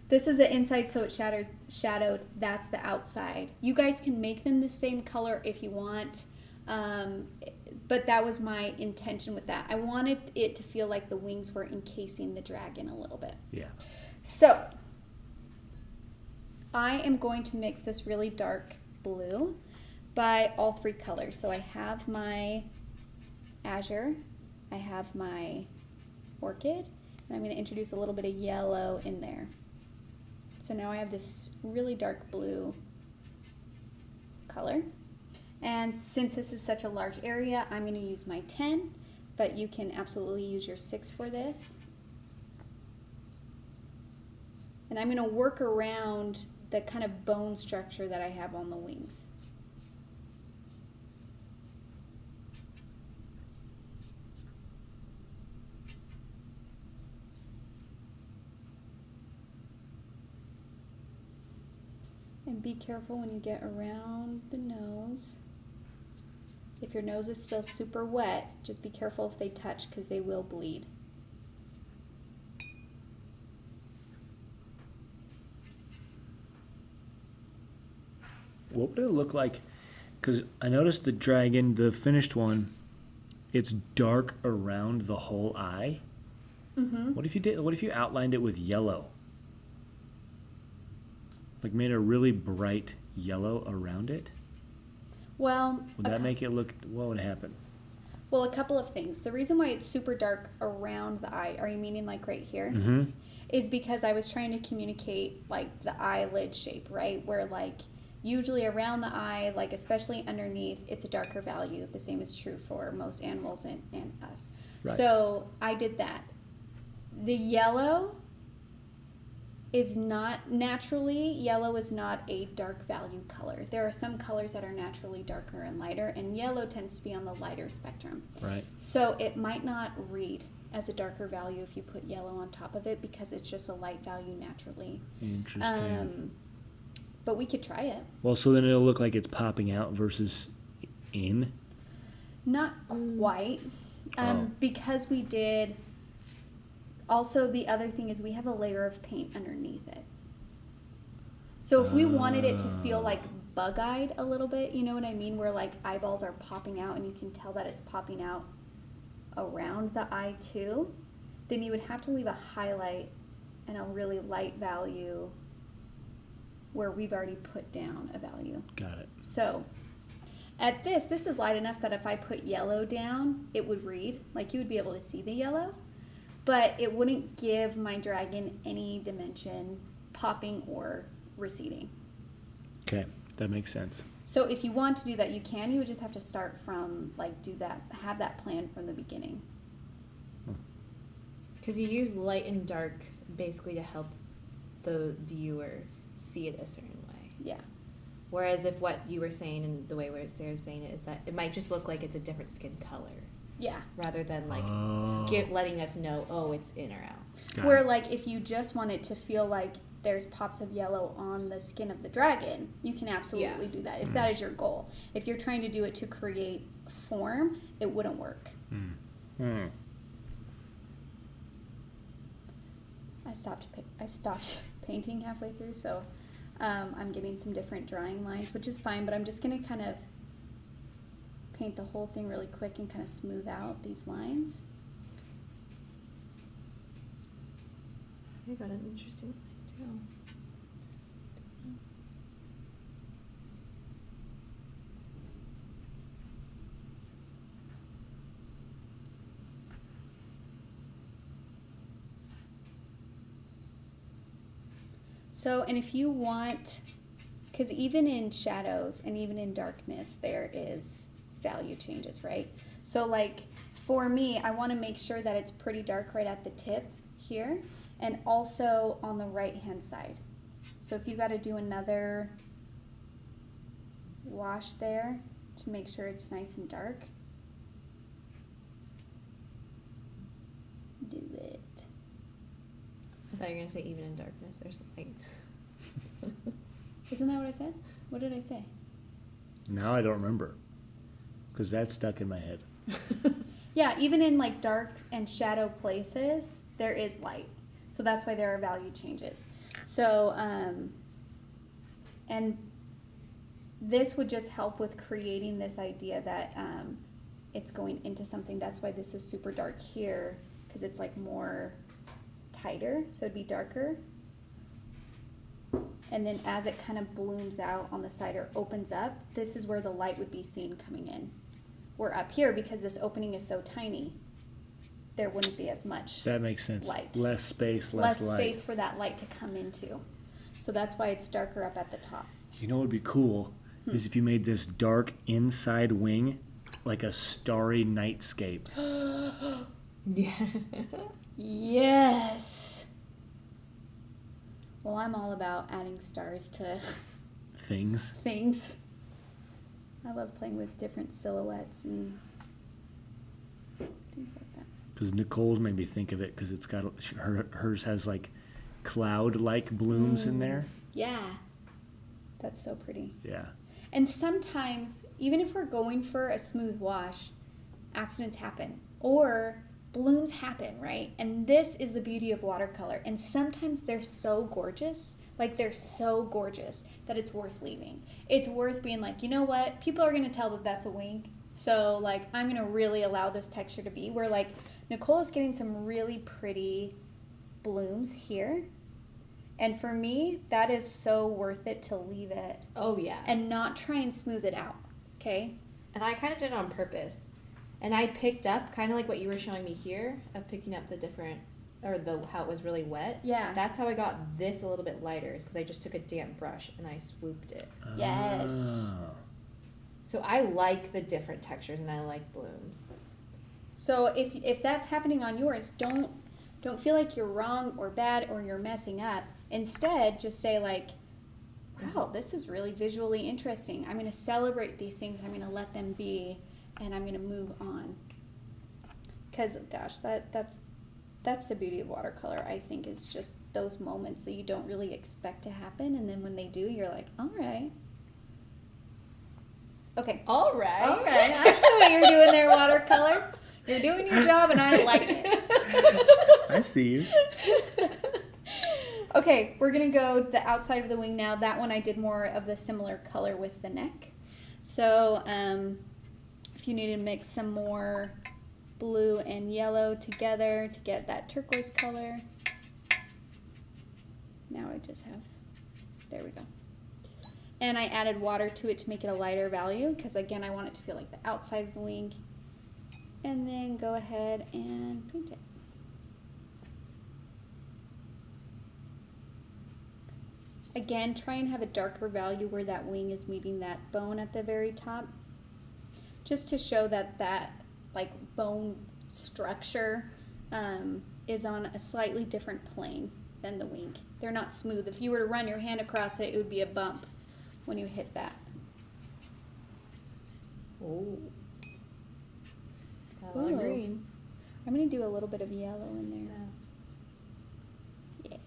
This is the inside, so it's shadowed. That's the outside. You guys can make them the same color if you want. But that was my intention with that. I wanted it to feel like the wings were encasing the dragon a little bit. Yeah. So, I am going to mix this really dark blue by all 3 colors. So I have my azure, I have my orchid, and I'm going to introduce a little bit of yellow in there. So now I have this really dark blue color. And since this is such a large area, I'm going to use my 10, but you can absolutely use your 6 for this. And I'm going to work around the kind of bone structure that I have on the wings. And be careful when you get around the nose. If your nose is still super wet, just be careful if they touch, because they will bleed. What would it look like? Because I noticed the dragon, the finished one, it's dark around the whole eye. Mm-hmm. What if you outlined it with yellow? Like made a really bright yellow around it? Well, Would that make it look, what would happen? Well, a couple of things. The reason why it's super dark around the eye, are you meaning like right here? Mm-hmm. Is because I was trying to communicate like the eyelid shape, right? Where like usually around the eye, like especially underneath, it's a darker value. The same is true for most animals and us. Right. So I did that. The yellow is not yellow is not a dark value color. There are some colors that are naturally darker and lighter, and yellow tends to be on the lighter spectrum. Right. So it might not read as a darker value if you put yellow on top of it because it's just a light value naturally. Interesting. But we could try it. Well, so then it'll look like it's popping out versus in? Not quite. Because we did... Also, the other thing is we have a layer of paint underneath it. So if we wanted it to feel like bug-eyed a little bit, you know what I mean? Where like eyeballs are popping out and you can tell that it's popping out around the eye too, then you would have to leave a highlight and a really light value where we've already put down a value. Got it. So at this is light enough that if I put yellow down, it would read. Like you would be able to see the yellow. But it wouldn't give my dragon any dimension, popping or receding. Okay, that makes sense. So if you want to do that, you can. You would just have to start from, like, have that plan from the beginning. Because you use light and dark basically to help the viewer see it a certain way. Yeah. Whereas if what you were saying and the way where Sarah's saying it is that it might just look like it's a different skin color. Yeah. Rather than like letting us know, oh, it's in or out. Where like if you just want it to feel like there's pops of yellow on the skin of the dragon, you can absolutely do that if that is your goal. If you're trying to do it to create form, it wouldn't work. I stopped painting halfway through, so I'm getting some different drawing lines, which is fine, but I'm just going to kind of paint the whole thing really quick and kind of smooth out these lines. I got an interesting line too. So, and if you want, because even in shadows and even in darkness, there is value changes, right? So like for me, I want to make sure that it's pretty dark right at the tip here and also on the right hand side. So if you got to do another wash there to make sure it's nice and dark, do it. I thought you were going to say even in darkness there's light. Isn't that what I said? What did I say? Now I don't remember. Because that's stuck in my head. Yeah, even in like dark and shadow places, there is light. So that's why there are value changes. So, and this would just help with creating this idea that it's going into something. That's why this is super dark here, because it's like more tighter, so it'd be darker. And then as it kind of blooms out on the side or opens up, this is where the light would be seen coming in. We're up here because this opening is so tiny, there wouldn't be as much. That makes sense. Light. Less space, less light. Less space for that light to come into. So that's why it's darker up at the top. You know what would be cool is if you made this dark inside wing like a starry nightscape. Yeah. Yes. Well, I'm all about adding stars to Things. things. I love playing with different silhouettes and things like that. Because Nicole's made me think of it because it's got hers has like cloud-like blooms in there. Yeah. That's so pretty. Yeah. And sometimes, even if we're going for a smooth wash, accidents happen. Or blooms happen, right? And this is the beauty of watercolor. And sometimes they're so gorgeous, like they're so gorgeous that it's worth leaving. It's worth being like, you know what? People are going to tell that that's a wing. So like, I'm going to really allow this texture to be where like Nicole is getting some really pretty blooms here. And for me, that is so worth it to leave it Oh, yeah. and not try and smooth it out. Okay. And I kind of did it on purpose. And I picked up kind of like what you were showing me here of picking up the different, or how it was really wet. Yeah. That's how I got this a little bit lighter, is because I just took a damp brush and I swooped it. Yes. Oh. So I like the different textures and I like blooms. So if that's happening on yours, don't feel like you're wrong or bad or you're messing up. Instead, just say like, wow, this is really visually interesting. I'm going to celebrate these things. I'm going to let them be, and I'm going to move on. Because, gosh, that's the beauty of watercolor, I think, is just those moments that you don't really expect to happen, and then when they do, you're like, all right. Okay. All right. All right. I see what you're doing there, watercolor. You're doing your job, and I like it. I see you. Okay, we're going to go the outside of the wing now. That one I did more of the similar color with the neck. So if you need to mix some more blue and yellow together to get that turquoise color. Now I just have, there we go. And I added water to it to make it a lighter value because again I want it to feel like the outside of the wing. And then go ahead and paint it. Again, try and have a darker value where that wing is meeting that bone at the very top. Just to show that that like bone structure is on a slightly different plane than the wing. They're not smooth. If you were to run your hand across it, it would be a bump when you hit that. Oh. Got a lot of green. I'm going to do a little bit of yellow in there. Yeah.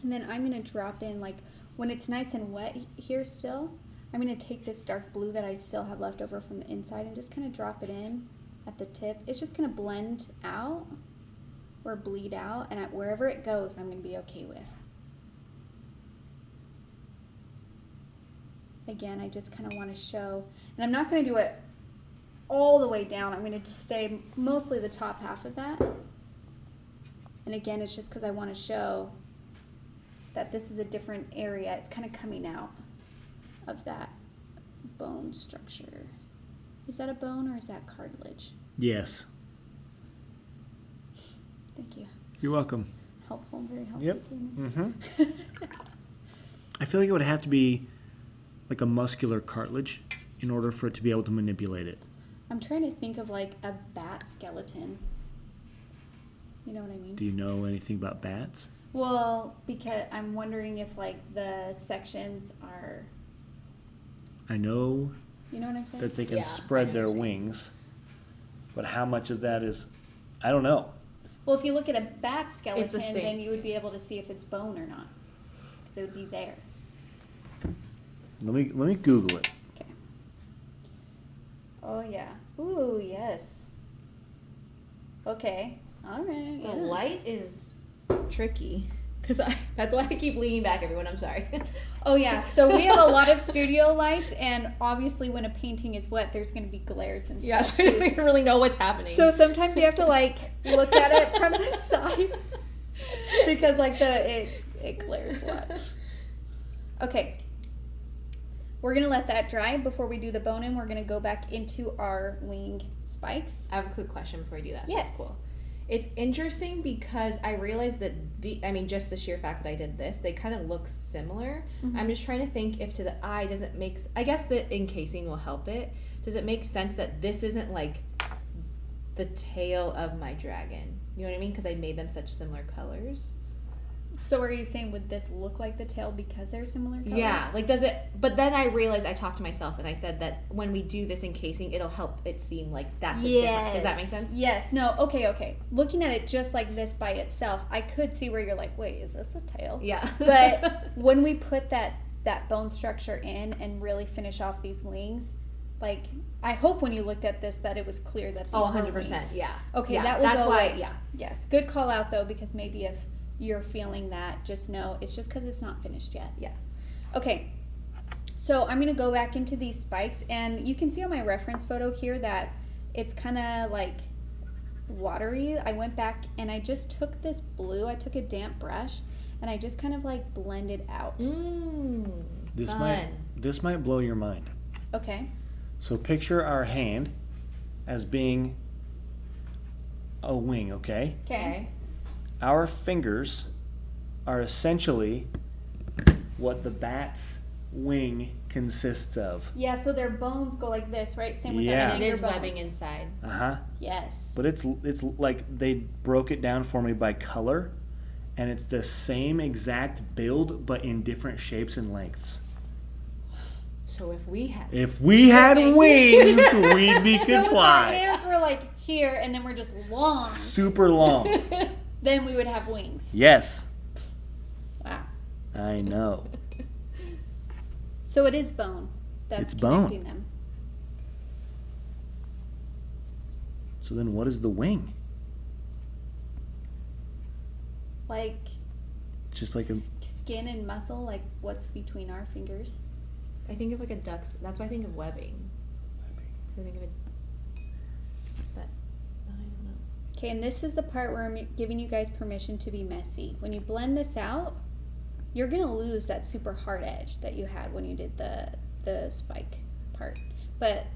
And then I'm going to drop in, like, when it's nice and wet here still, I'm going to take this dark blue that I still have left over from the inside and just kind of drop it in at the tip. It's just going to blend out or bleed out, and wherever it goes, I'm going to be okay with. Again, I just kind of want to show, and I'm not going to do it all the way down. I'm going to just stay mostly the top half of that. And again, it's just because I want to show that this is a different area. It's kind of coming out of that bone structure. Is that a bone or is that cartilage? Yes. Thank you. You're welcome. Helpful, very helpful. Yep. I feel like it would have to be like a muscular cartilage in order for it to be able to manipulate it. I'm trying to think of like a bat skeleton. You know what I mean? Do you know anything about bats? Well, because I'm wondering if like the sections are, I know you know what I'm saying? that they can Yeah, I spread know their what you're wings, but how much of that is, I don't know. Well, if you look at a bat It's the skeleton, same. then you would be able to see if it's bone or not, because it would be there. Let me Google it. Okay. Oh yeah. Ooh, yes. Okay. All right. The yeah. light is tricky because that's why I keep leaning back, everyone. I'm sorry. Oh yeah. So we have a lot of studio lights, and obviously when a painting is wet, there's going to be glares and Yeah, stuff. so I don't even really know what's happening. So sometimes you have to like look at it from the side because like it glares wet. Okay. We're going to let that dry before we do the bone in. We're going to go back into our wing spikes. I have a quick question before I do that. Yes. That's cool. It's interesting because I realized that just the sheer fact that I did this, they kind of look similar. Mhm. I'm just trying to think if to the eye, does it make, I guess the encasing will help it. Does it make sense that this isn't like the tail of my dragon? You know what I mean? Because I made them such similar colors. So are you saying would this look like the tail because they're similar colors? Yeah, like does it, but then I realized I talked to myself and I said that when we do this encasing, it'll help it seem like that's a different, does that make sense? Yes. No. Okay. Looking at it just like this by itself, I could see where you're like, wait, is this the tail? Yeah. But when we put that bone structure in and really finish off these wings, like I hope when you looked at this that it was clear that these Oh, were 100%, wings. yeah. Okay, Yeah, that will that's go why, away. yeah. Yes. Good call out though, because maybe if you're feeling that, just know it's just because it's not finished yet. Yeah. Okay, so I'm going to go back into these spikes, and you can see on my reference photo here that it's kind of like watery. I went back and I just took this blue, I took a damp brush, and I just kind of like blended out. This might blow your mind. Okay. So picture our hand as being a wing, okay? Okay. Our fingers are essentially what the bat's wing consists of. Yeah, so their bones go like this, right? Same with Yeah. their And finger it is bones. webbing inside. Uh-huh. Yes. But it's like they broke it down for me by color, and it's the same exact build but in different shapes and lengths. So if we had wings, we'd be So could if our fly. hands were like here and then we're just long, Super long. then we would have wings. Yes. Wow. I know. So it is bone that's It's bone. connecting them. So then what is the wing? Like Just like a skin and muscle, like what's between our fingers. I think of like a duck's. That's why I think of webbing. So I think of it. But I don't know. Okay, and this is the part where I'm giving you guys permission to be messy. When you blend this out, you're gonna lose that super hard edge that you had when you did the spike part. But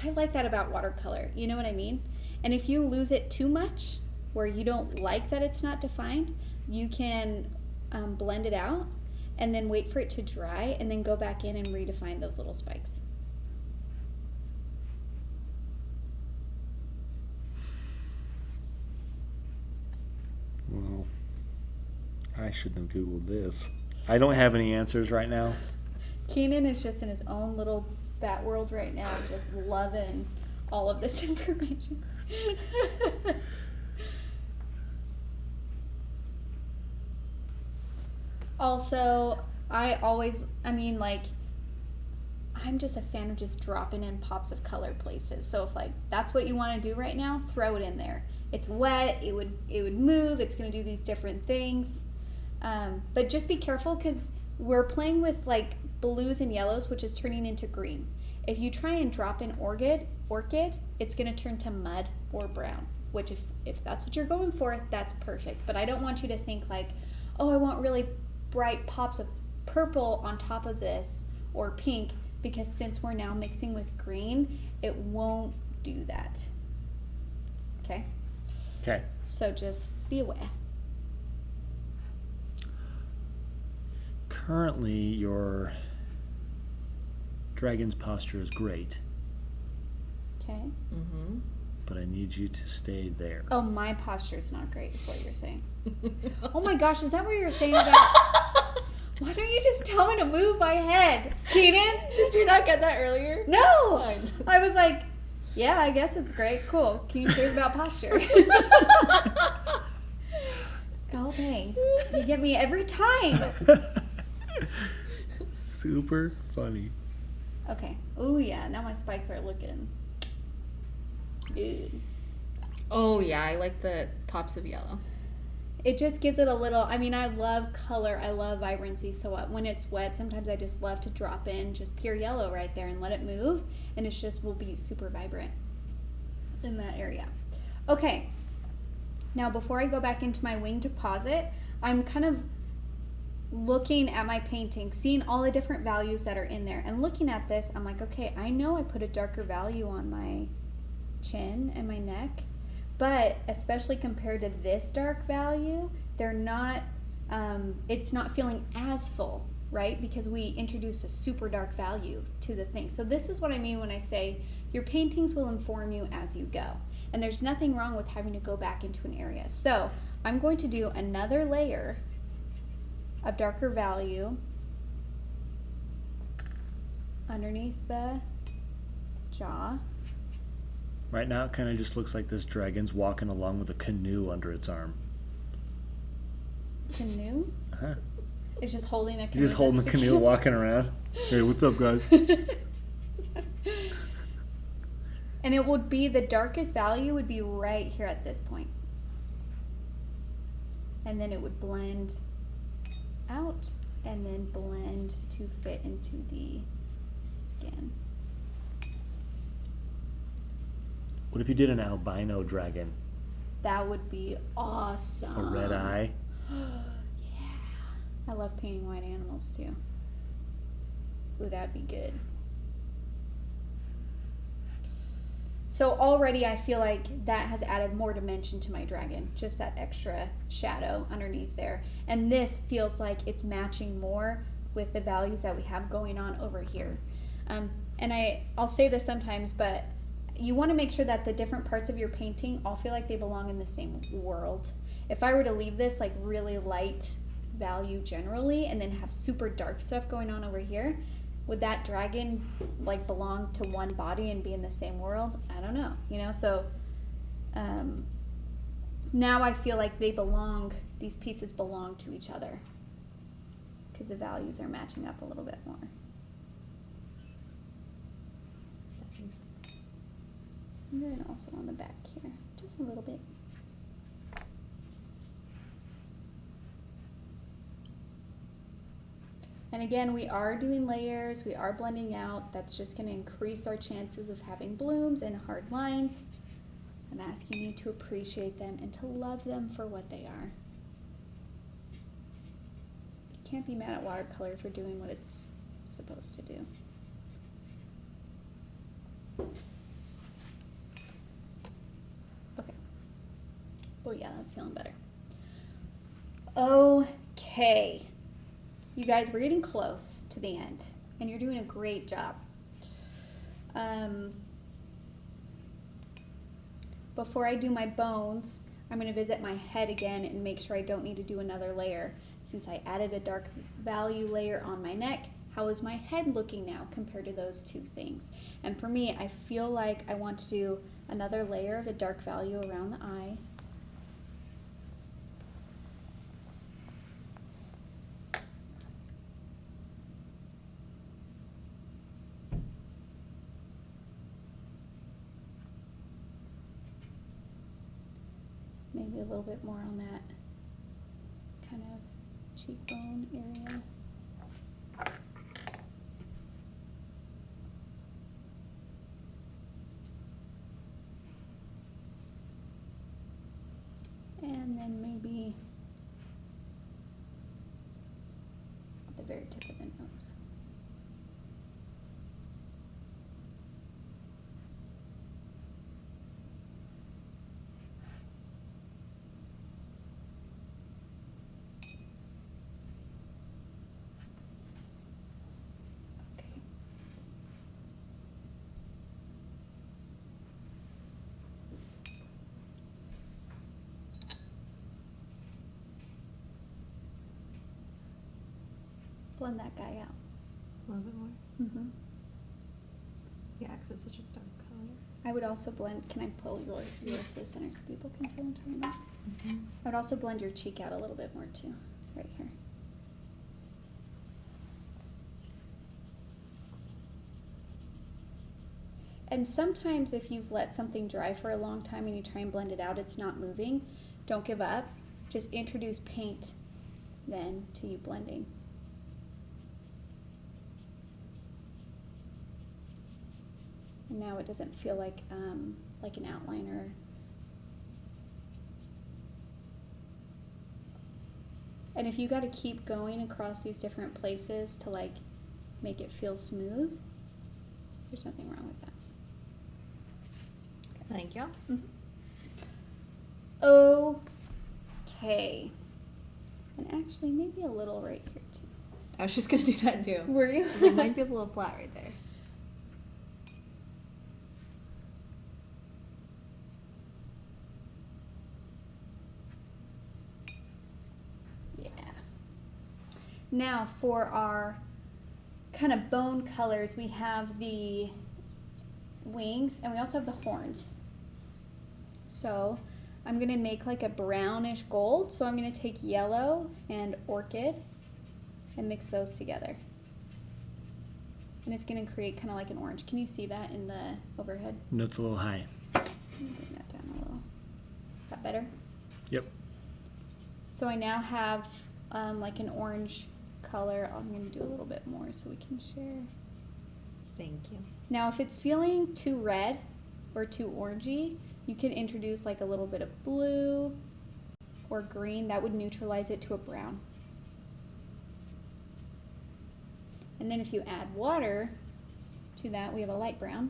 I like that about watercolor. You know what I mean? And if you lose it too much, where you don't like that it's not defined, you can blend it out and then wait for it to dry and then go back in and redefine those little spikes. Well, I shouldn't have Googled this. I don't have any answers right now. Keenan is just in his own little bat world right now, just loving all of this information. Also, I'm just a fan of just dropping in pops of color places. So if like that's what you want to do right now, throw it in there. It's wet, it would move, it's going to do these different things. But just be careful because we're playing with like blues and yellows, which is turning into green. If you try and drop in orchid, it's going to turn to mud or brown, which if that's what you're going for, that's perfect. But I don't want you to think like, oh, I want really bright pops of purple on top of this or pink, because since we're now mixing with green, it won't do that. Okay? Okay. So just be aware. Currently, your dragon's posture is great, Okay? Mm-hmm. but I need you to stay there. Oh, my posture's not great is what you're saying. Oh my gosh, is that what you're saying about... Why don't you just tell me to move my head? Keenan? Did you not get that earlier? No! Fine. I was like, yeah, I guess it's great. Cool. Can you share about posture? Oh, dang. You get me every time. Super funny. Okay. Oh, yeah. Now my spikes are looking good. Oh yeah, I like the pops of yellow. It just gives it a little, I mean, I love color. I love vibrancy. So when it's wet, sometimes I just love to drop in just pure yellow right there and let it move. And it just will be super vibrant in that area. Okay. Now, before I go back into my wing deposit, I'm kind of looking at my painting, seeing all the different values that are in there. And looking at this, I'm like, okay, I know I put a darker value on my chin and my neck. But especially compared to this dark value, they're not, it's not feeling as full, right? Because we introduced a super dark value to the thing. So this is what I mean when I say your paintings will inform you as you go. And there's nothing wrong with having to go back into an area. So I'm going to do another layer of darker value underneath the jaw. Right now, it kind of just looks like this dragon's walking along with a canoe under its arm. Canoe? Uh-huh. It's just holding a canoe. He's just holding the that's canoe, secure. walking around. Hey, what's up, guys? And it would be, the darkest value would be right here at this point. and then it would blend out and then blend to fit into the skin. What if you did an albino dragon? That would be awesome. A red eye? Yeah. I love painting white animals too. Ooh, that'd be good. So already I feel like that has added more dimension to my dragon, just that extra shadow underneath there. And this feels like it's matching more with the values that we have going on over here. And I'll say this sometimes, but you want to make sure that the different parts of your painting all feel like they belong in the same world. If I were to leave this like really light value generally and then have super dark stuff going on over here, would that dragon like belong to one body and be in the same world? I don't know, you know? So now I feel like they belong, these pieces belong to each other because the values are matching up a little bit more. That makes sense. And then also on the back here, just a little bit. And again, we are doing layers, we are blending out. That's just going to increase our chances of having blooms and hard lines. I'm asking you to appreciate them and to love them for what they are. You can't be mad at watercolor for doing what it's supposed to do. Okay. Oh yeah, that's feeling better. Okay. You guys, we're getting close to the end, and you're doing a great job. Before I do my bones, I'm going to visit my head again and make sure I don't need to do another layer. Since I added a dark value layer on my neck, how is my head looking now compared to those two things? And for me, I feel like I want to do another layer of a dark value around the eye. Maybe a little bit more on that kind of cheekbone area. And then maybe at the very tip of the nose. Blend that guy out. A little bit more. Mm-hmm. Yeah, because it's such a dark color. I would also blend, can I pull yours to the center so people can see what I'm talking about? Mm-hmm. I would also blend your cheek out a little bit more too, right here. And sometimes if you've let something dry for a long time and you try and blend it out, it's not moving, don't give up. Just introduce paint then to you blending. And now it doesn't feel like an outliner. And if you got to keep going across these different places to like make it feel smooth, there's nothing wrong with that. Thank you. Mm-hmm. Okay. And actually maybe a little right here too. I was just going to do that too. Were you? It might be a little flat right there. Now for our kind of bone colors, we have the wings and we also have the horns. So I'm going to make like a brownish gold. So I'm going to take yellow and orchid and mix those together. And it's going to create kind of like an orange. Can you see that in the overhead? No, it's a little high. Let me bring that down a little. Is that better? Yep. So I now have like an orange color. I'm going to do a little bit more so we can share. Thank you. Now if it's feeling too red or too orangey, you can introduce like a little bit of blue or green. That would neutralize it to a brown. And then if you add water to that, we have a light brown.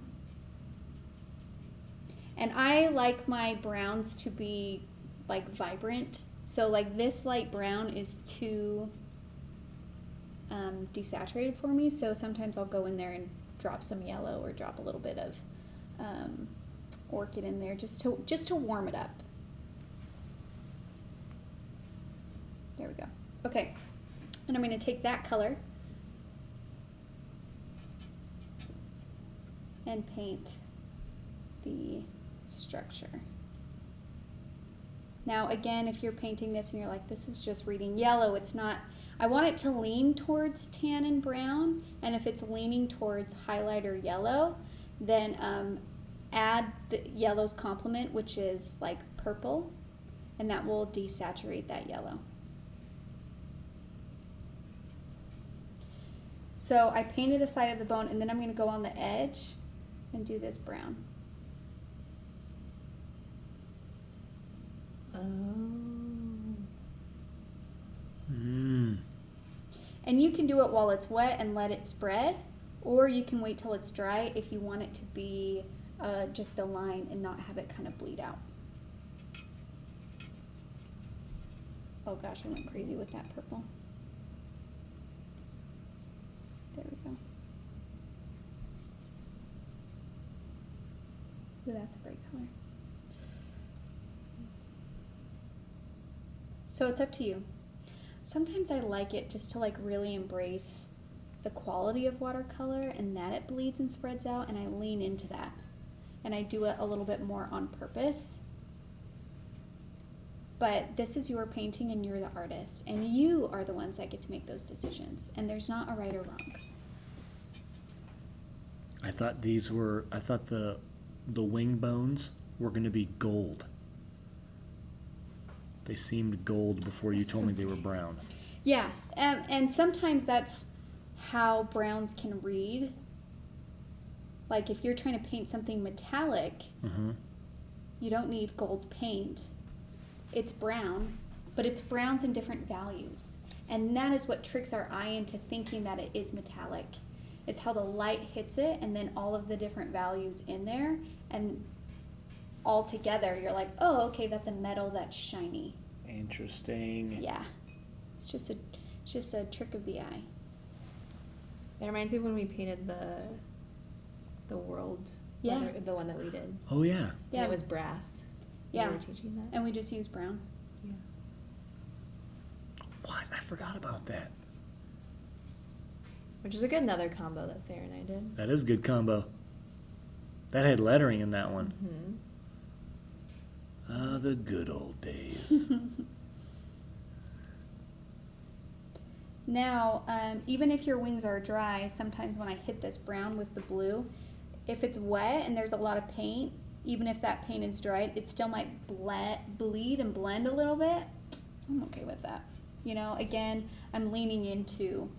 And I like my browns to be like vibrant. So like this light brown is too desaturated for me. So sometimes I'll go in there and drop some yellow or drop a little bit of orchid in there just to warm it up. There we go. Okay, and I'm going to take that color and paint the structure. Now again, if you're painting this and you're like, this is just reading yellow, it's not, I want it to lean towards tan and brown, and if it's leaning towards highlighter yellow, then add the yellow's complement, which is like purple, and that will desaturate that yellow. So I painted a side of the bone, and then I'm going to go on the edge and do this brown. Oh. And you can do it while it's wet and let it spread, or you can wait till it's dry if you want it to be just a line and not have it kind of bleed out. Oh gosh, I went crazy with that purple. There we go. Ooh, that's a great color. So it's up to you. Sometimes I like it just to like really embrace the quality of watercolor and that it bleeds and spreads out, and I lean into that. And I do it a little bit more on purpose. But this is your painting and you're the artist, and you are the ones that get to make those decisions, and there's not a right or wrong. I thought the wing bones were going to be gold. They seemed gold before you told me they were brown. Yeah, and sometimes that's how browns can read. Like if you're trying to paint something metallic, you don't need gold paint. It's brown, but it's browns in different values. And that is what tricks our eye into thinking that it is metallic. It's how the light hits it, and then all of the different values in there, and all together you're like, oh, okay, that's a metal that's shiny. Interesting. Yeah, it's just a trick of the eye. It reminds me of when we painted the world, letter, the one that we did. Oh yeah. Yeah, And it was brass. Yeah, We were teaching that. and we just use brown. Yeah. What? I forgot about that. Which is another combo that Sarah and I did. That is a good combo. That had lettering in that one. Mm-hmm. Ah, the good old days. Now, even if your wings are dry, sometimes when I hit this brown with the blue, if it's wet and there's a lot of paint, even if that paint is dried, it still might bleed and blend a little bit. I'm okay with that. You know, again, I'm leaning into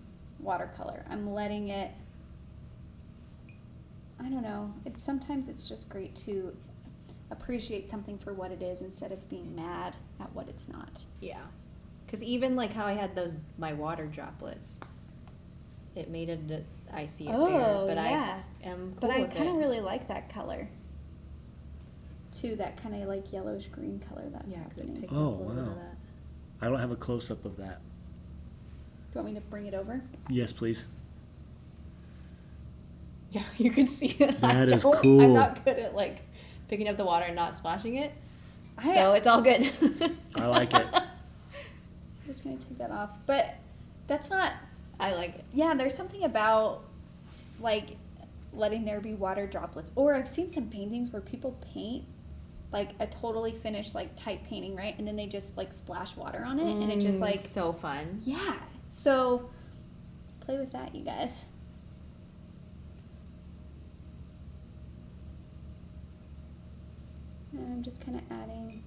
watercolor. I'm letting it, I don't know, sometimes it's just great to appreciate something for what it is instead of being mad at what it's not. Yeah. Because even like how I had my water droplets, it made it icy up there. But yeah. I am cool But I with kind of it. really like that color too, that kind of like yellowish green color that's Yeah, because it happening. picked Oh, up a little bit wow. of that. I don't have a close-up of that. Do you want me to bring it over? Yes, please. Yeah, you can see it. That is I'm cool. not good at like picking up the water and not splashing it. I- So it's all good. I like it. I'm just gonna take that off. But that's not, I like it. yeah, there's something about like letting there be water droplets. Or I've seen some paintings where people paint like a totally finished like tight painting, right? And then they just like splash water on it, and it just like, so fun. yeah. So play with that, you guys. And I'm just kind of adding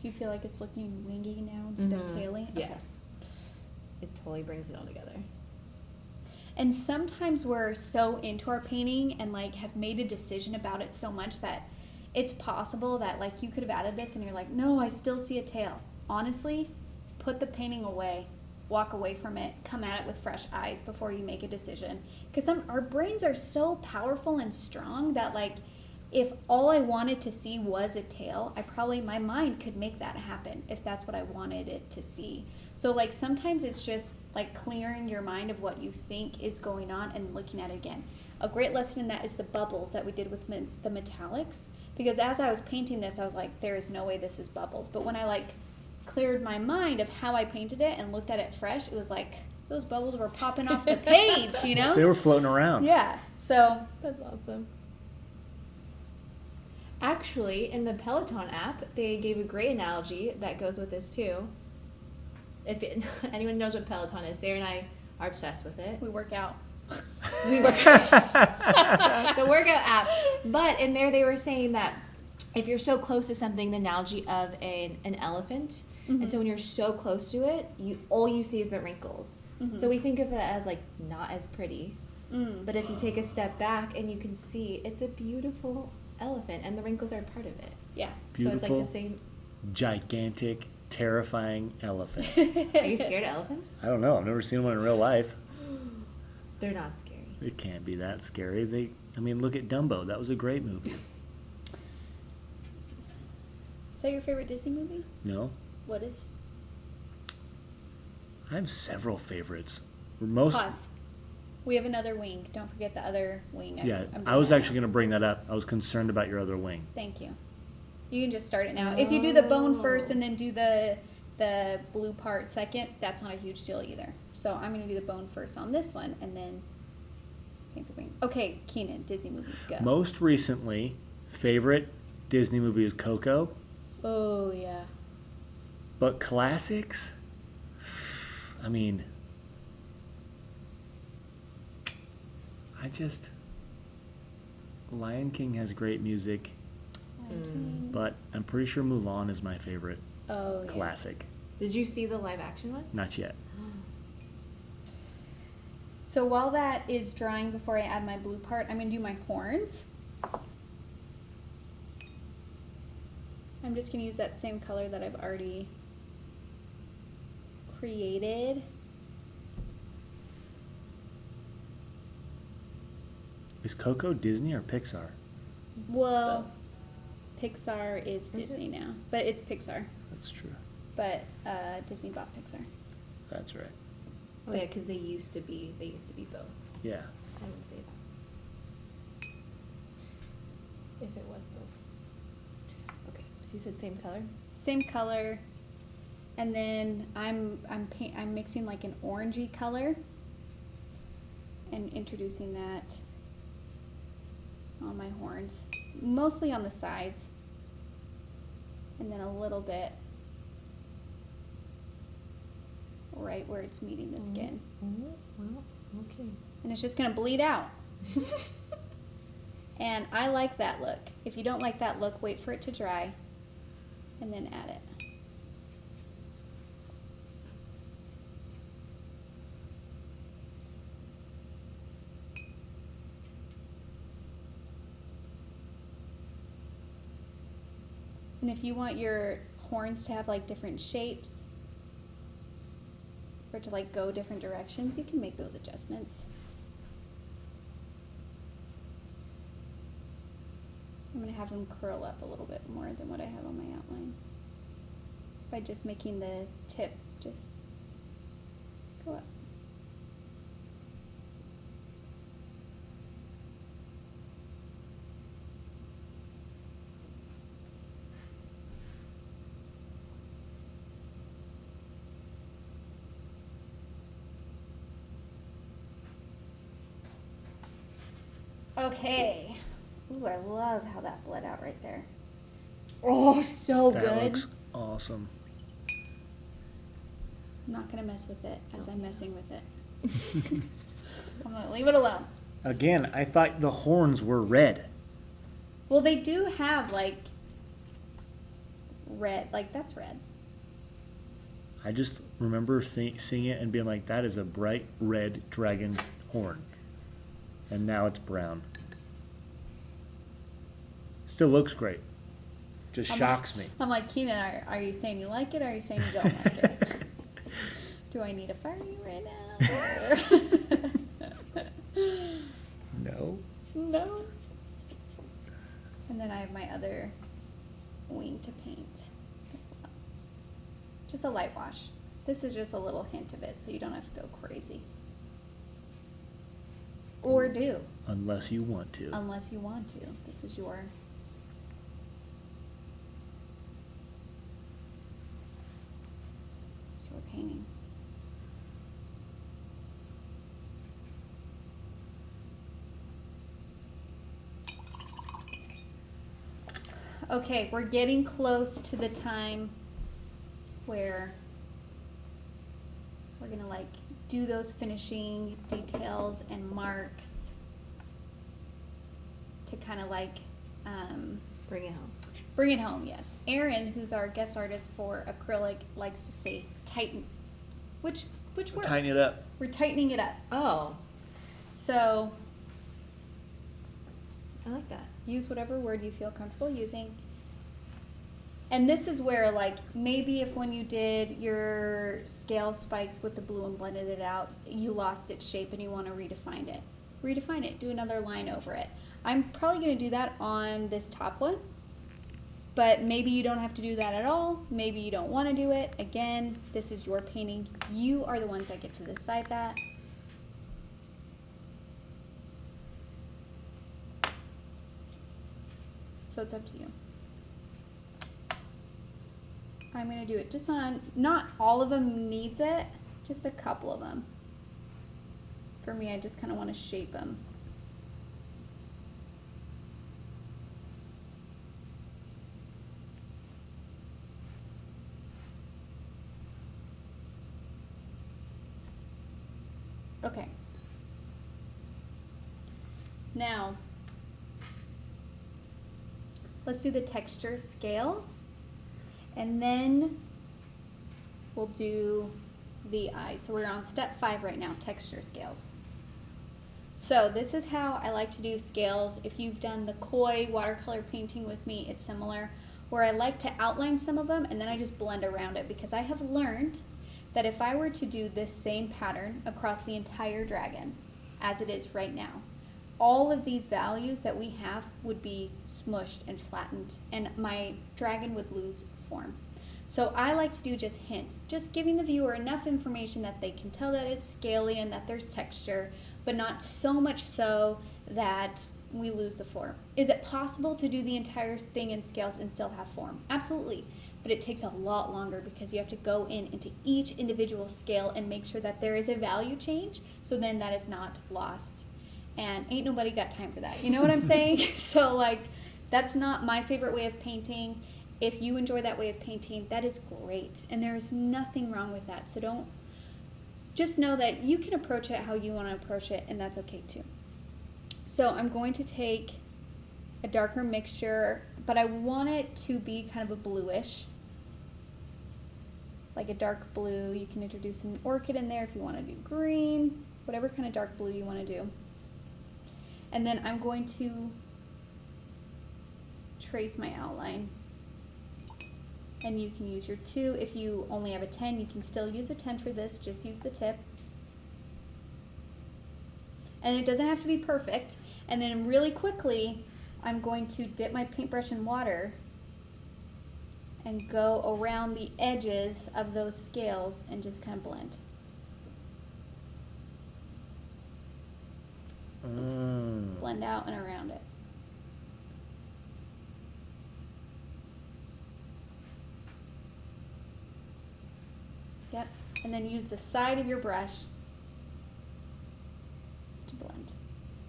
Do you feel like it's looking wingy now instead of taily? Okay. Yes. It totally brings it all together. And sometimes we're so into our painting and like have made a decision about it so much that it's possible that like you could have added this and you're like, no, I still see a tail. Honestly, put the painting away, walk away from it, come at it with fresh eyes before you make a decision. Because our brains are so powerful and strong that like if all I wanted to see was a tail, my mind could make that happen if that's what I wanted it to see. So like sometimes it's just like clearing your mind of what you think is going on and looking at it again. A great lesson in that is the bubbles that we did with the metallics. Because as I was painting this, I was like, there is no way this is bubbles. But when I like cleared my mind of how I painted it and looked at it fresh, it was like those bubbles were popping off the page, you know? They were floating around. Yeah. So That's awesome. Actually, in the Peloton app, they gave a great analogy that goes with this too. If anyone knows what Peloton is, Sarah and I are obsessed with it. we work out. We work It's a workout app. But in there they were saying that if you're so close to something, the analogy of an elephant, and so when you're so close to it, all you see is the wrinkles. So we think of it as like not as pretty. But if you take a step back and you can see it's a beautiful elephant and the wrinkles are part of it. Yeah. Beautiful, So it's like the same. gigantic, terrifying elephant. Are you scared of elephants? I don't know. I've never seen one in real life. They're not scary. It can't be that scary. Look at Dumbo. That was a great movie. Is that your favorite Disney movie? No? What is? I have several favorites. Most. Pause. We have another wing. Don't forget the other wing. Yeah, I'm I was doing actually going to bring that up. I was concerned about your other wing. Thank you. You can just start it now. If you do the bone first and then do the blue part second, that's not a huge deal either. So I'm going to do the bone first on this one and then paint the wing. Okay, Keenan, Disney movie, go. Most recently, favorite Disney movie is Coco. Oh, yeah. But classics? Lion King has great music, but I'm pretty sure Mulan is my favorite Oh, yeah. classic. Did you see the live action one? Not yet. So while that is drying before I add my blue part, I'm going to do my horns. I'm just going to use that same color that I've already created. Is Coco Disney or Pixar? Well, Pixar is Disney now, but it's Pixar. That's true. But Disney bought Pixar. That's right. Oh yeah, because they used to be both. Yeah. I would say that. If it was both. Okay, so you said same color? Same color, and then I'm mixing like an orangey color and introducing that on my horns, mostly on the sides, and then a little bit right where it's meeting the skin. Well, okay. And it's just gonna bleed out. And I like that look. If you don't like that look, wait for it to dry and then add it. And if you want your horns to have like different shapes, or to like go different directions, you can make those adjustments. I'm going to have them curl up a little bit more than what I have on my outline by just making the tip just go up. Okay. Ooh, I love how that bled out right there. Oh, so That good. looks awesome. I'm not going to mess with it as I'm messing with it. I'm going to leave it alone. Again, I thought the horns were red. Well, they do have like red. Like, that's red. I just remember seeing it and being like, that is a bright red dragon horn. And now it's brown. Still looks great. Just shocks me. I'm like, Keenan, are you saying you like it, or are you saying you don't like it? Do I need to fire you right now? No. No. And then I have my other wing to paint as well. Just a light wash. This is just a little hint of it, so you don't have to go crazy. Or do. Unless you want to. Unless you want to. This is your... It's your painting. Okay, we're getting close to the time where we're gonna like do those finishing details and marks to kind of like Bring it home. bring it home. Yes, Erin, who's our guest artist for acrylic, likes to say tighten, which works. Tighten it up. We're tightening it up. Oh, So I like that. use whatever word you feel comfortable using. And this is where, like, maybe if when you did your scale spikes with the blue and blended it out, you lost its shape and you want to redefine it. Redefine it. Do another line over it. I'm probably going to do that on this top one. But maybe you don't have to do that at all. Maybe you don't want to do it. Again, this is your painting. You are the ones that get to decide that. So it's up to you. I'm going to do it just on, not all of them needs it, just a couple of them. For me, I just kind of want to shape them. Okay. Now, let's do the texture scales. And then we'll do the eyes. So we're on step 5 right now, texture scales. So this is how I like to do scales. If you've done the Koi watercolor painting with me, it's similar, where I like to outline some of them and then I just blend around it, because I have learned that if I were to do this same pattern across the entire dragon, as it is right now, all of these values that we have would be smushed and flattened, and my dragon would lose form. So I like to do just hints, just giving the viewer enough information that they can tell that it's scaly and that there's texture, but not so much so that we lose the form. Is it possible to do the entire thing in scales and still have form? Absolutely, but it takes a lot longer because you have to go into each individual scale and make sure that there is a value change, so then that is not lost. And ain't nobody got time for that. You know what I'm saying? So like, that's not my favorite way of painting. If you enjoy that way of painting, that is great. And there is nothing wrong with that. So don't, just know that you can approach it how you want to approach it, and that's okay too. So I'm going to take a darker mixture, but I want it to be kind of a bluish, like a dark blue. You can introduce an orchid in there if you want to do green, whatever kind of dark blue you want to do. And then I'm going to trace my outline. And you can use your 2. If you only have a 10, you can still use a 10 for this. Just use the tip. And it doesn't have to be perfect. And then really quickly, I'm going to dip my paintbrush in water and go around the edges of those scales and just kind of blend. Blend out and around it. Yep, and then use the side of your brush to blend.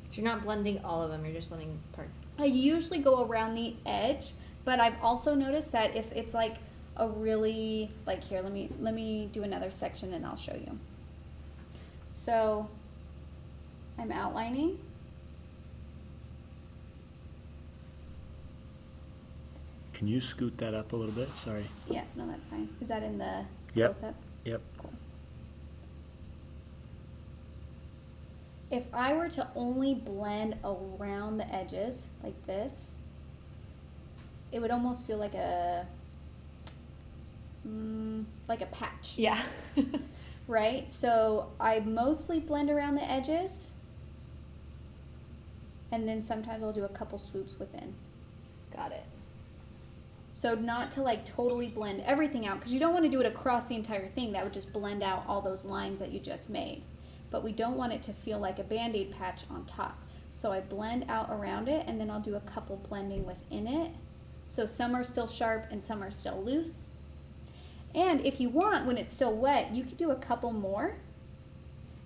So you're not blending all of them, you're just blending parts. I usually go around the edge, but I've also noticed that if it's like a really, like here, let me do another section and I'll show you. So I'm outlining. Can you scoot that up a little bit? Sorry. Yeah, no, that's fine. Is that in the Yep. close-up? Yep. Cool. If I were to only blend around the edges like this, it would almost feel like a patch. Yeah. Right? So I mostly blend around the edges, and then sometimes I'll do a couple swoops within. Got it. So not to like totally blend everything out, because you don't want to do it across the entire thing. That would just blend out all those lines that you just made. But we don't want it to feel like a Band-Aid patch on top. So I blend out around it, and then I'll do a couple blending within it. So some are still sharp and some are still loose. And if you want, when it's still wet, you could do a couple more,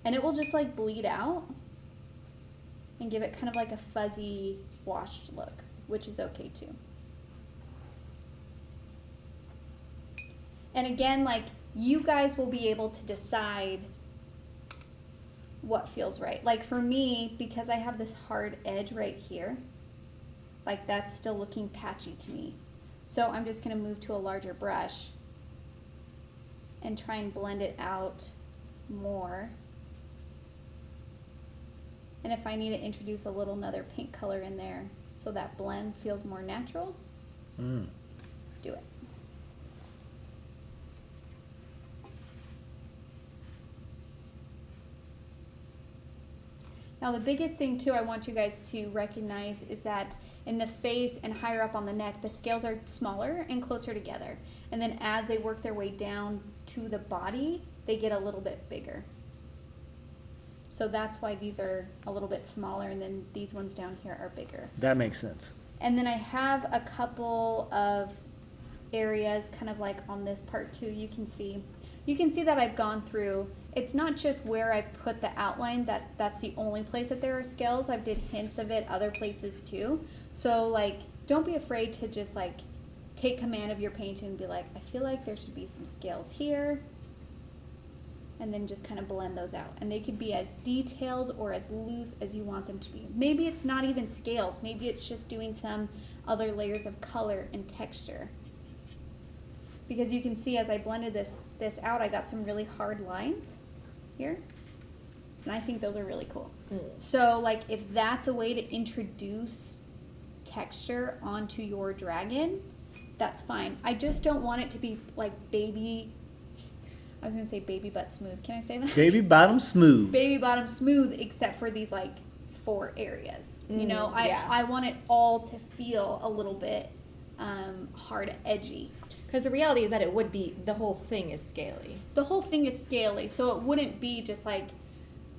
and it will just like bleed out and give it kind of like a fuzzy washed look, which is okay too. And again, like, you guys will be able to decide what feels right. Like for me, because I have this hard edge right here, like that's still looking patchy to me. So I'm just gonna move to a larger brush and try and blend it out more. And if I need to introduce a little another pink color in there so that blend feels more natural, do it. Now the biggest thing too I want you guys to recognize is that in the face and higher up on the neck, the scales are smaller and closer together. And then as they work their way down to the body, they get a little bit bigger. So that's why these are a little bit smaller, and then these ones down here are bigger. That makes sense. And then I have a couple of areas kind of like on this part too. You can see that I've gone through. It's not just where I've put the outline that's the only place that there are scales. I've did hints of it other places too. So like, don't be afraid to just like take command of your painting and be like, I feel like there should be some scales here, and then just kind of blend those out. And they could be as detailed or as loose as you want them to be. Maybe it's not even scales. Maybe it's just doing some other layers of color and texture. Because you can see as I blended this out, I got some really hard lines here. And I think those are really cool. So like, if that's a way to introduce texture onto your dragon, that's fine. I just don't want it to be like baby butt smooth. Can I say that? Baby bottom smooth. Baby bottom smooth, except for these like 4 areas. You know, yeah. I want it all to feel a little bit hard, edgy. Because the reality is that it would be, the whole thing is scaly. The whole thing is scaly, so it wouldn't be just like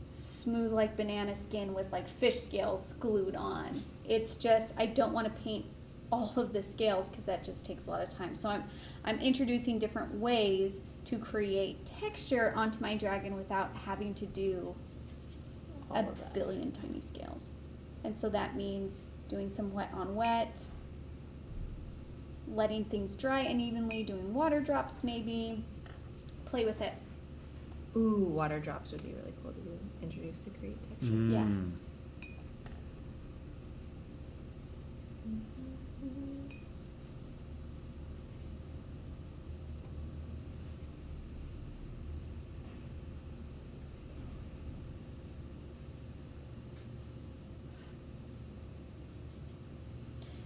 smooth like banana skin with like fish scales glued on. It's just, I don't want to paint all of the scales because that just takes a lot of time. So I'm introducing different ways to create texture onto my dragon without having to do a billion tiny scales. And so that means doing some wet on wet, letting things dry unevenly, doing water drops maybe, play with it. Ooh, water drops would be really cool to introduce to create texture. Yeah.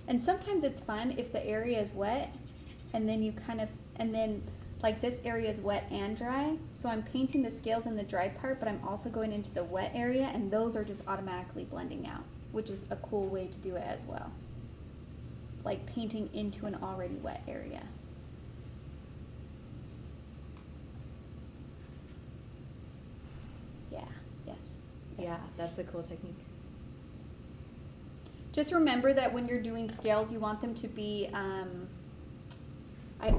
And sometimes it's fun if the area is wet and then you kind of, and then like this area is wet and dry. So I'm painting the scales in the dry part, but I'm also going into the wet area, and those are just automatically blending out, which is a cool way to do it as well. Like painting into an already wet area. Yeah, yes. Yeah, that's a cool technique. Just remember that when you're doing scales, you want them to be, I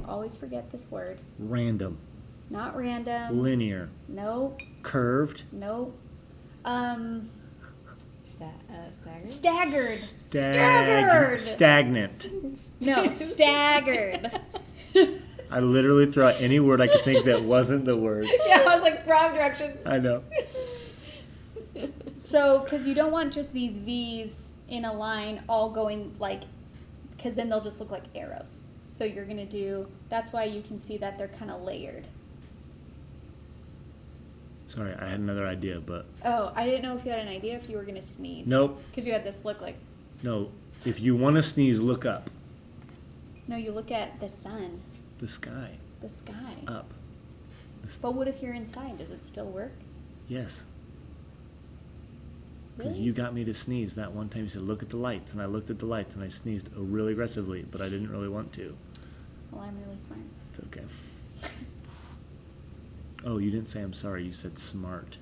always forget this word. Random. Not random. Linear. Nope. Curved. Nope. Staggered? Staggered. Staggered. Stagnant. No, staggered. I literally threw out any word I could think that wasn't the word. Yeah, I was like, wrong direction. I know. So, because you don't want just these V's in a line all going like because then they'll just look like arrows. So you're going to do, that's why you can see that they're kind of layered. Sorry, I had another idea, but Oh, I didn't know if you had an idea if you were going to sneeze. nope. Because you had this look like, No, if you want to sneeze, look up. no, you look at the sun, The sky. the sky. Up. But what if you're inside? Does it still work? Yes. Because Really? you got me to sneeze that one time. You said, look at the lights. And I looked at the lights and I sneezed really aggressively, but I didn't really want to. Well, I'm really smart. It's okay. Oh, you didn't say I'm sorry. You said smart.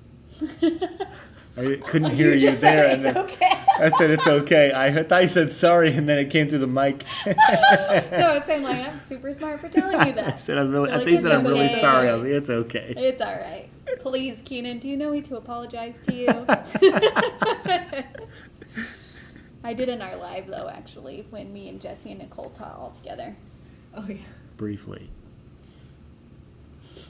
I couldn't hear you just there. said And it's then okay. I said it's okay. I thought you said sorry, and then it came through the mic. No, I was saying like I'm super smart for telling you I that. said I'm really. You're I like, think you said "It's I'm really okay." sorry. I was like, it's okay. It's all right. Please, Keenan, do you know me to apologize to you? I did in our live though, actually, when me and Jesse and Nicole taught all together. Oh yeah. Briefly. It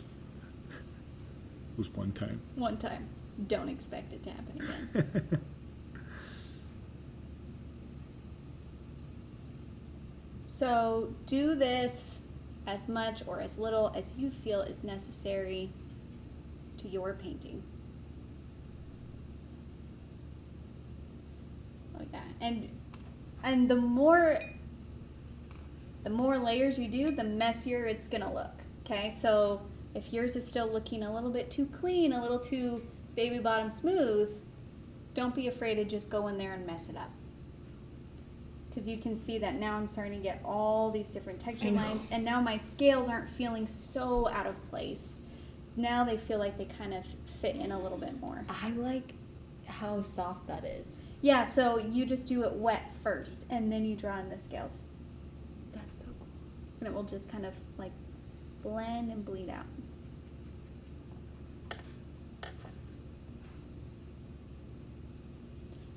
was one time. One time. Don't expect it to happen again. So do this as much or as little as you feel is necessary to your painting. Oh yeah, and the more layers you do, the messier it's gonna look. Okay, so if yours is still looking a little bit too clean, a little too baby bottom smooth, don't be afraid to just go in there and mess it up. Because you can see that now I'm starting to get all these different texture lines, and now my scales aren't feeling so out of place. Now they feel like they kind of fit in a little bit more. I like how soft that is. Yeah, so you just do it wet first, and then you draw in the scales. That's so cool. And it will just kind of like blend and bleed out.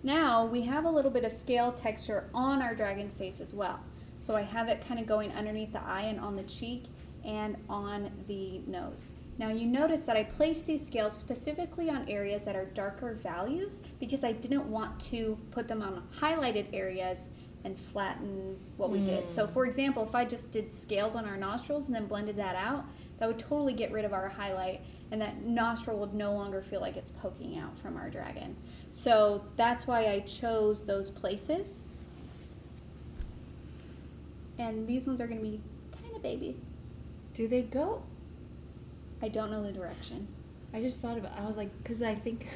Now we have a little bit of scale texture on our dragon's face as well. So I have it kind of going underneath the eye and on the cheek and on the nose. Now you notice that I placed these scales specifically on areas that are darker values because I didn't want to put them on highlighted areas and flatten what we did. So for example, if I just did scales on our nostrils and then blended that out, that would totally get rid of our highlight, and that nostril would no longer feel like it's poking out from our dragon. So that's why I chose those places. And these ones are going to be tiny baby. Do they go? I don't know the direction. I just thought about. I was like, because I think.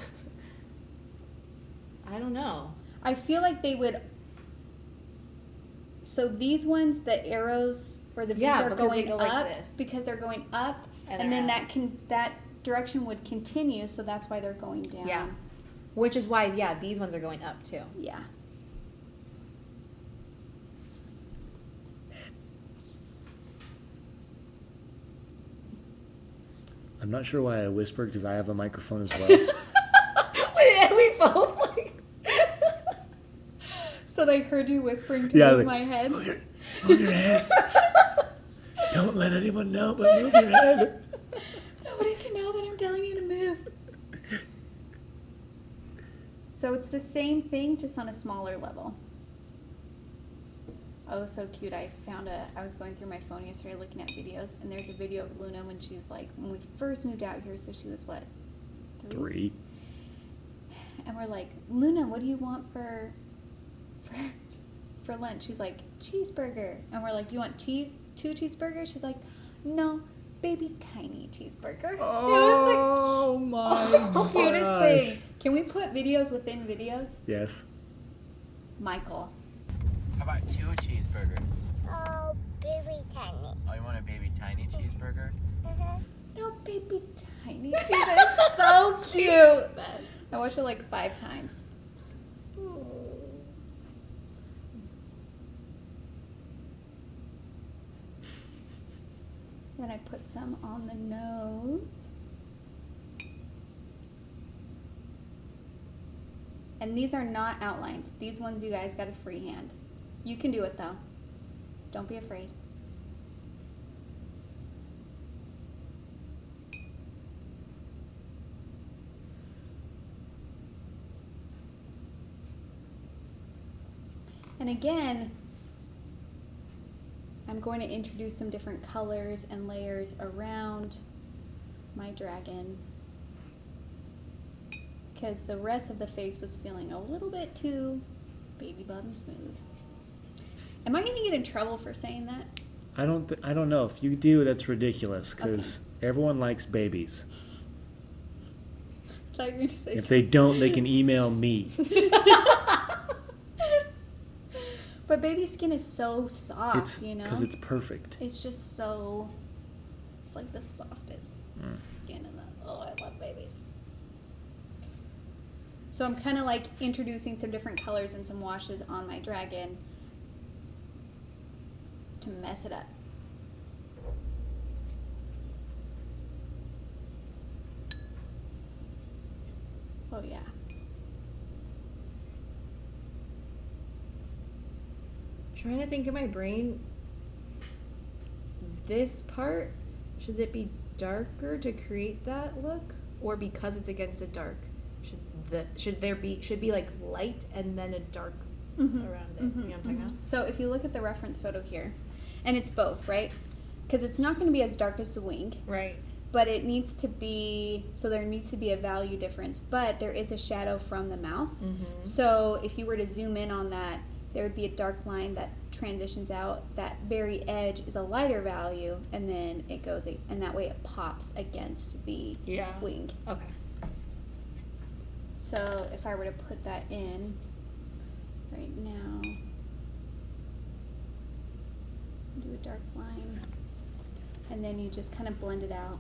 I don't know. I feel like they would. So these ones, the arrows or the V's are because they going go up like this. because they're going up, And and they're then that direction would continue. So that's why they're going down. Yeah. Which is why, yeah, these ones are going up too. Yeah. I'm not sure why I whispered because I have a microphone as well. we both like. So they heard you whispering to Yeah, move like, my head. Move your head. Don't let anyone know, but move your head. Nobody can know that I'm telling you to move. So it's the same thing, just on a smaller level. Oh, so cute. I was going through my phone yesterday looking at videos, and there's a video of Luna when she's like, when we first moved out here, so she was what? 3. And we're like, Luna, what do you want for lunch? She's like, cheeseburger. And we're like, do you want 2 cheeseburgers? She's like, no, baby tiny cheeseburger. Oh it my was like, cutest gosh. thing. Can we put videos within videos? Yes. Michael. How about 2 cheeseburgers? Oh, baby tiny. Oh, you want a baby tiny cheeseburger? No, baby tiny cheeseburger. It's so cute. I watched it like 5 times. Then I put some on the nose. And these are not outlined. These ones you guys got a freehand. You can do it though. Don't be afraid. And again, I'm going to introduce some different colors and layers around my dragon because the rest of the face was feeling a little bit too baby bottom smooth. Am I going to get in trouble for saying that? I don't know. If you do, that's ridiculous because everyone likes babies. I thought you were going to say If they don't, they can email me. But baby skin is so soft, you know? Because it's perfect. It's just so, it's like the softest skin in the, oh, I love babies. So I'm kind of like introducing some different colors and some washes on my dragon to mess it up. Oh yeah. Trying to think in my brain, this part, should it be darker to create that look, or because it's against the dark, should be like light and then a dark around it? You know what I'm talking about? So if you look at the reference photo here, and it's both, right? Because it's not going to be as dark as the wing, Right. but it needs to be, so there needs to be a value difference, but there is a shadow from the mouth. So if you were to zoom in on that, there would be a dark line that transitions out. That very edge is a lighter value, and then it goes, and that way it pops against the wing. Okay. So if I were to put that in right now, do a dark line, and then you just kind of blend it out.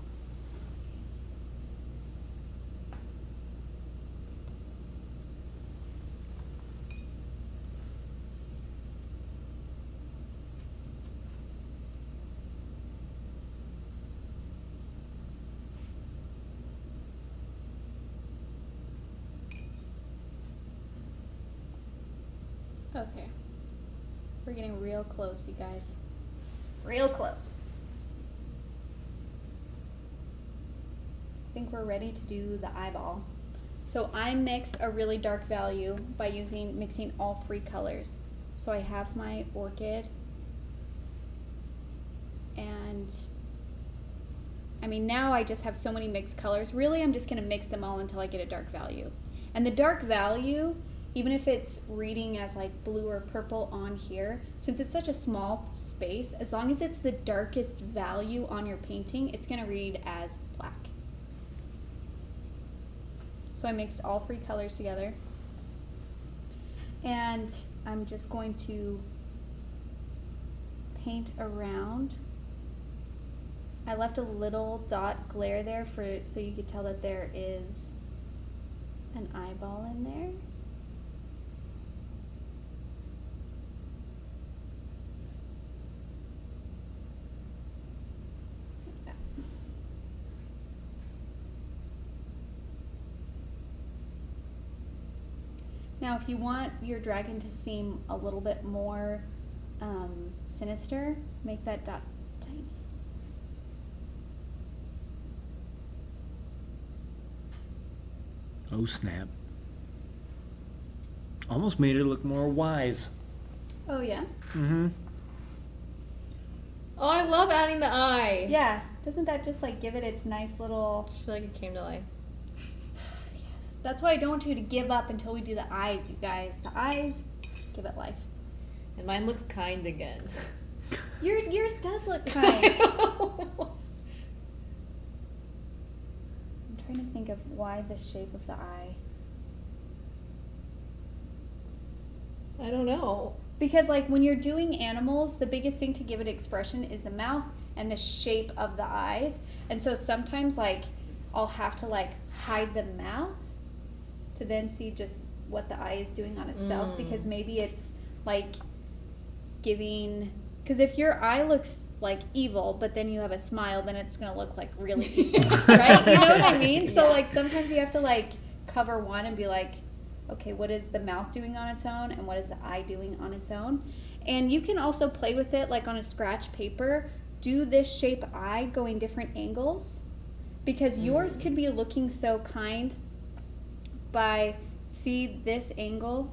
Okay, we're getting real close, you guys. Real close. I think we're ready to do the eyeball. So I mixed a really dark value by mixing all three colors. So I have my orchid, and I mean now I just have so many mixed colors. Really, I'm just gonna mix them all until I get a dark value. And the dark value, even if it's reading as like blue or purple on here, since it's such a small space, as long as it's the darkest value on your painting, it's gonna read as black. So I mixed all three colors together. And I'm just going to paint around. I left a little dot glare there so you could tell that there is an eyeball in there. Now, if you want your dragon to seem a little bit more sinister, make that dot tiny. Oh, snap. Almost made it look more wise. Oh, yeah? Mm-hmm. Oh, I love adding the eye. Yeah. Doesn't that just like give it its nice little... I feel like it came to life. That's why I don't want you to give up until we do the eyes, you guys. The eyes, give it life. And mine looks kind again. Yours does look kind. I'm trying to think of why the shape of the eye. I don't know. Because like when you're doing animals, the biggest thing to give it expression is the mouth and the shape of the eyes. And so sometimes like I'll have to like hide the mouth to then see just what the eye is doing on itself, because maybe it's like giving, because if your eye looks like evil but then you have a smile, then it's gonna look like really evil, right? You know what I mean? So like sometimes you have to like cover one and be like, okay, what is the mouth doing on its own and what is the eye doing on its own? And you can also play with it like on a scratch paper, do this shape eye going different angles, because yours could be looking so kind by, see this angle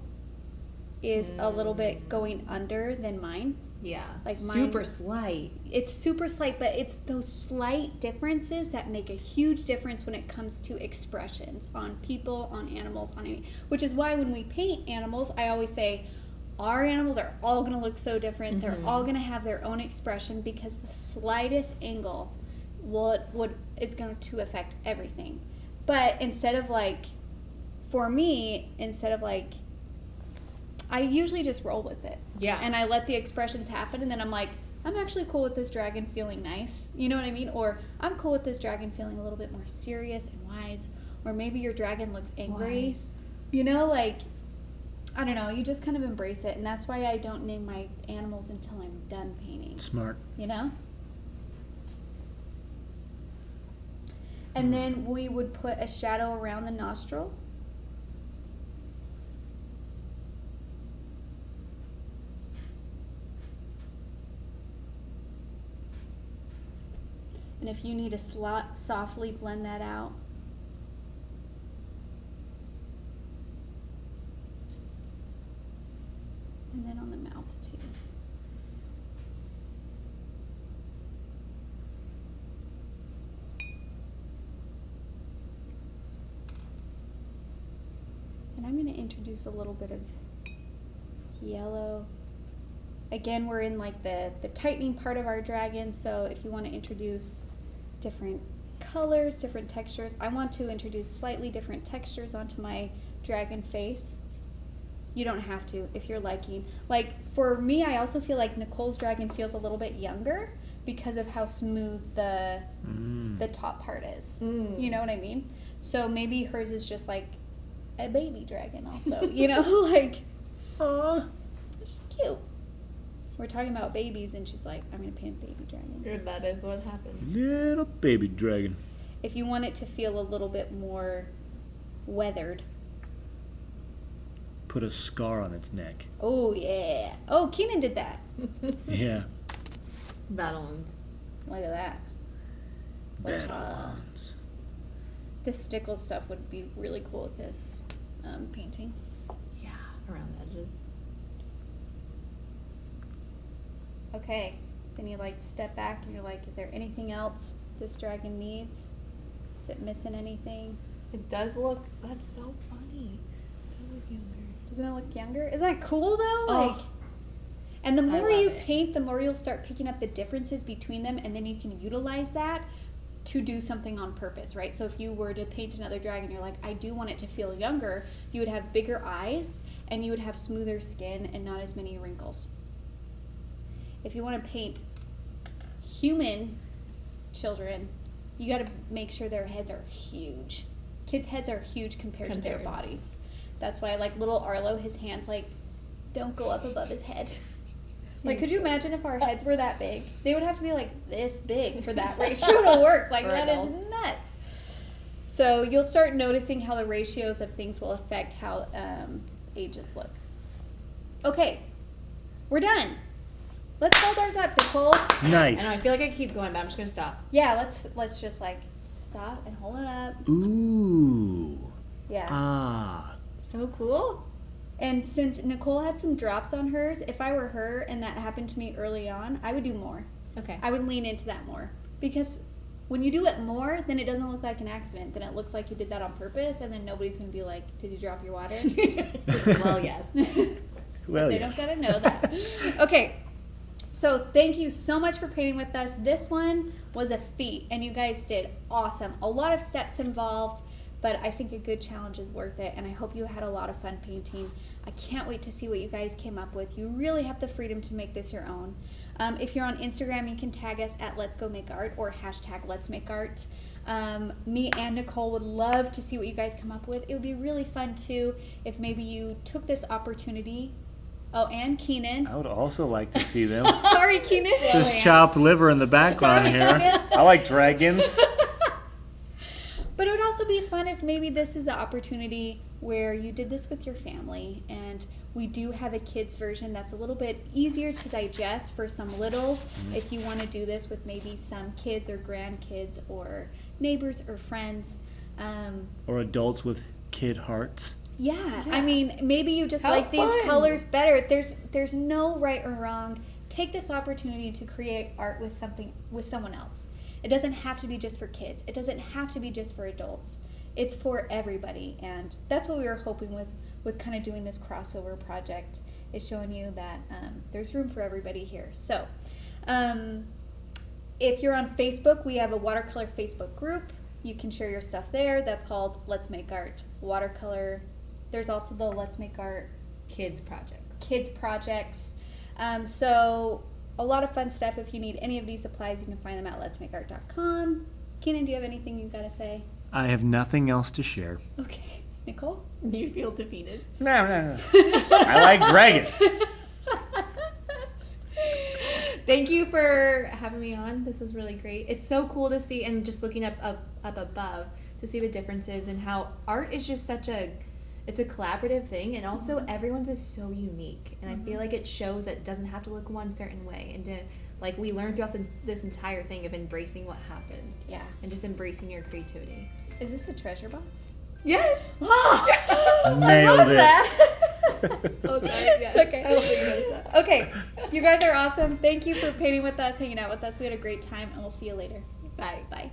is a little bit going under than mine. Yeah. Like super slight. It's super slight, but it's those slight differences that make a huge difference when it comes to expressions on people, on animals, on any. Which is why when we paint animals, I always say our animals are all going to look so different. They're all going to have their own expression because the slightest angle is going to affect everything. But instead of like, for me, I usually just roll with it. Yeah. And I let the expressions happen, and then I'm like, I'm actually cool with this dragon feeling nice. You know what I mean? Or I'm cool with this dragon feeling a little bit more serious and wise. Or maybe your dragon looks angry. Wise. You know, like, I don't know. You just kind of embrace it. And that's why I don't name my animals until I'm done painting. Smart. You know? And then we would put a shadow around the nostril. And if you need to softly blend that out. And then on the mouth too. And I'm going to introduce a little bit of yellow. Again, we're in like the tightening part of our dragon, so if you want to introduce different colors, different textures, I want to introduce slightly different textures onto my dragon face. You don't have to if you're liking. Like for me, I also feel like Nicole's dragon feels a little bit younger because of how smooth the top part is. You know what I mean? So maybe hers is just like a baby dragon also, you know, like, oh, it's cute. We're talking about babies, and she's like, I'm going to paint a baby dragon. That is what happened. Little baby dragon. If you want it to feel a little bit more weathered. Put a scar on its neck. Oh, yeah. Oh, Keenan did that. Yeah. Battle wounds. Look at that. Battle ones. This stickle stuff would be really cool with this painting. Yeah, around the edges. Okay, then you like step back and you're like, is there anything else this dragon needs? Is it missing anything? It does look, that's so funny. It does look younger. Doesn't it look younger? Isn't that cool though? Oh. Like, and the more love you it. paint, the more you'll start picking up the differences between them, and then you can utilize that to do something on purpose, right? So if you were to paint another dragon, you're like, I do want it to feel younger, you would have bigger eyes, and you would have smoother skin and not as many wrinkles. If you want to paint human children, you got to make sure their heads are huge. Kids' heads are huge compared to their bodies. That's why, like, little Arlo, his hands, like, don't go up above his head. Like, could you imagine if our heads were that big? They would have to be, like, this big for that ratio to work. Like, that is nuts. So you'll start noticing how the ratios of things will affect how ages look. Okay, we're done. Let's hold ours up, Nicole. Nice. I know, I feel like I keep going, but I'm just going to stop. Yeah, let's just, like, stop and hold it up. Ooh. Yeah. Ah. So cool. And since Nicole had some drops on hers, if I were her and that happened to me early on, I would do more. Okay. I would lean into that more. Because when you do it more, then it doesn't look like an accident. Then it looks like you did that on purpose, and then nobody's going to be like, did you drop your water? Well, yes. Well, They yes. don't got to know that. Okay. So thank you so much for painting with us. This one was a feat, and you guys did awesome. A lot of steps involved, but I think a good challenge is worth it, and I hope you had a lot of fun painting. I can't wait to see what you guys came up with. You really have the freedom to make this your own. If you're on Instagram, you can tag us at Let's Go Make Art or hashtag Let's Make Art. Me and Nicole would love to see what you guys come up with. It would be really fun too if maybe you took this opportunity. Oh, and Keenan. I would also like to see them. Sorry, Keenan. Just chopped liver in the background here. I like dragons. But it would also be fun if maybe this is the opportunity where you did this with your family, and we do have a kids version that's a little bit easier to digest for some littles if you want to do this with maybe some kids or grandkids or neighbors or friends. Or adults with kid hearts. Yeah, I mean, maybe you just How like these fun. colors better. There's no right or wrong. take this opportunity to create art with someone else. It doesn't have to be just for kids. It doesn't have to be just for adults. It's for everybody, and that's what we were hoping with kind of doing this crossover project, is showing you that there's room for everybody here. So if you're on Facebook, we have a watercolor Facebook group. You can share your stuff there. That's called Let's Make Art Watercolor. There's also the Let's Make Art Kids projects. So a lot of fun stuff. If you need any of these supplies, you can find them at letsmakeart.com. Kenan, do you have anything you've got to say? I have nothing else to share. Okay. Nicole? You feel defeated. No. I like dragons. Thank you for having me on. This was really great. It's so cool to see, and just looking up above, to see the differences and how art is just it's a collaborative thing, and also everyone's is so unique. And I feel like it shows that it doesn't have to look one certain way, and we learn throughout this entire thing of embracing what happens. Yeah. And just embracing your creativity. Is this a treasure box? Yes. Nailed it. Oh, sorry. Yes. It's okay. I don't think you noticed that. Okay. You guys are awesome. Thank you for painting with us, hanging out with us. We had a great time, and we'll see you later. Bye. Bye.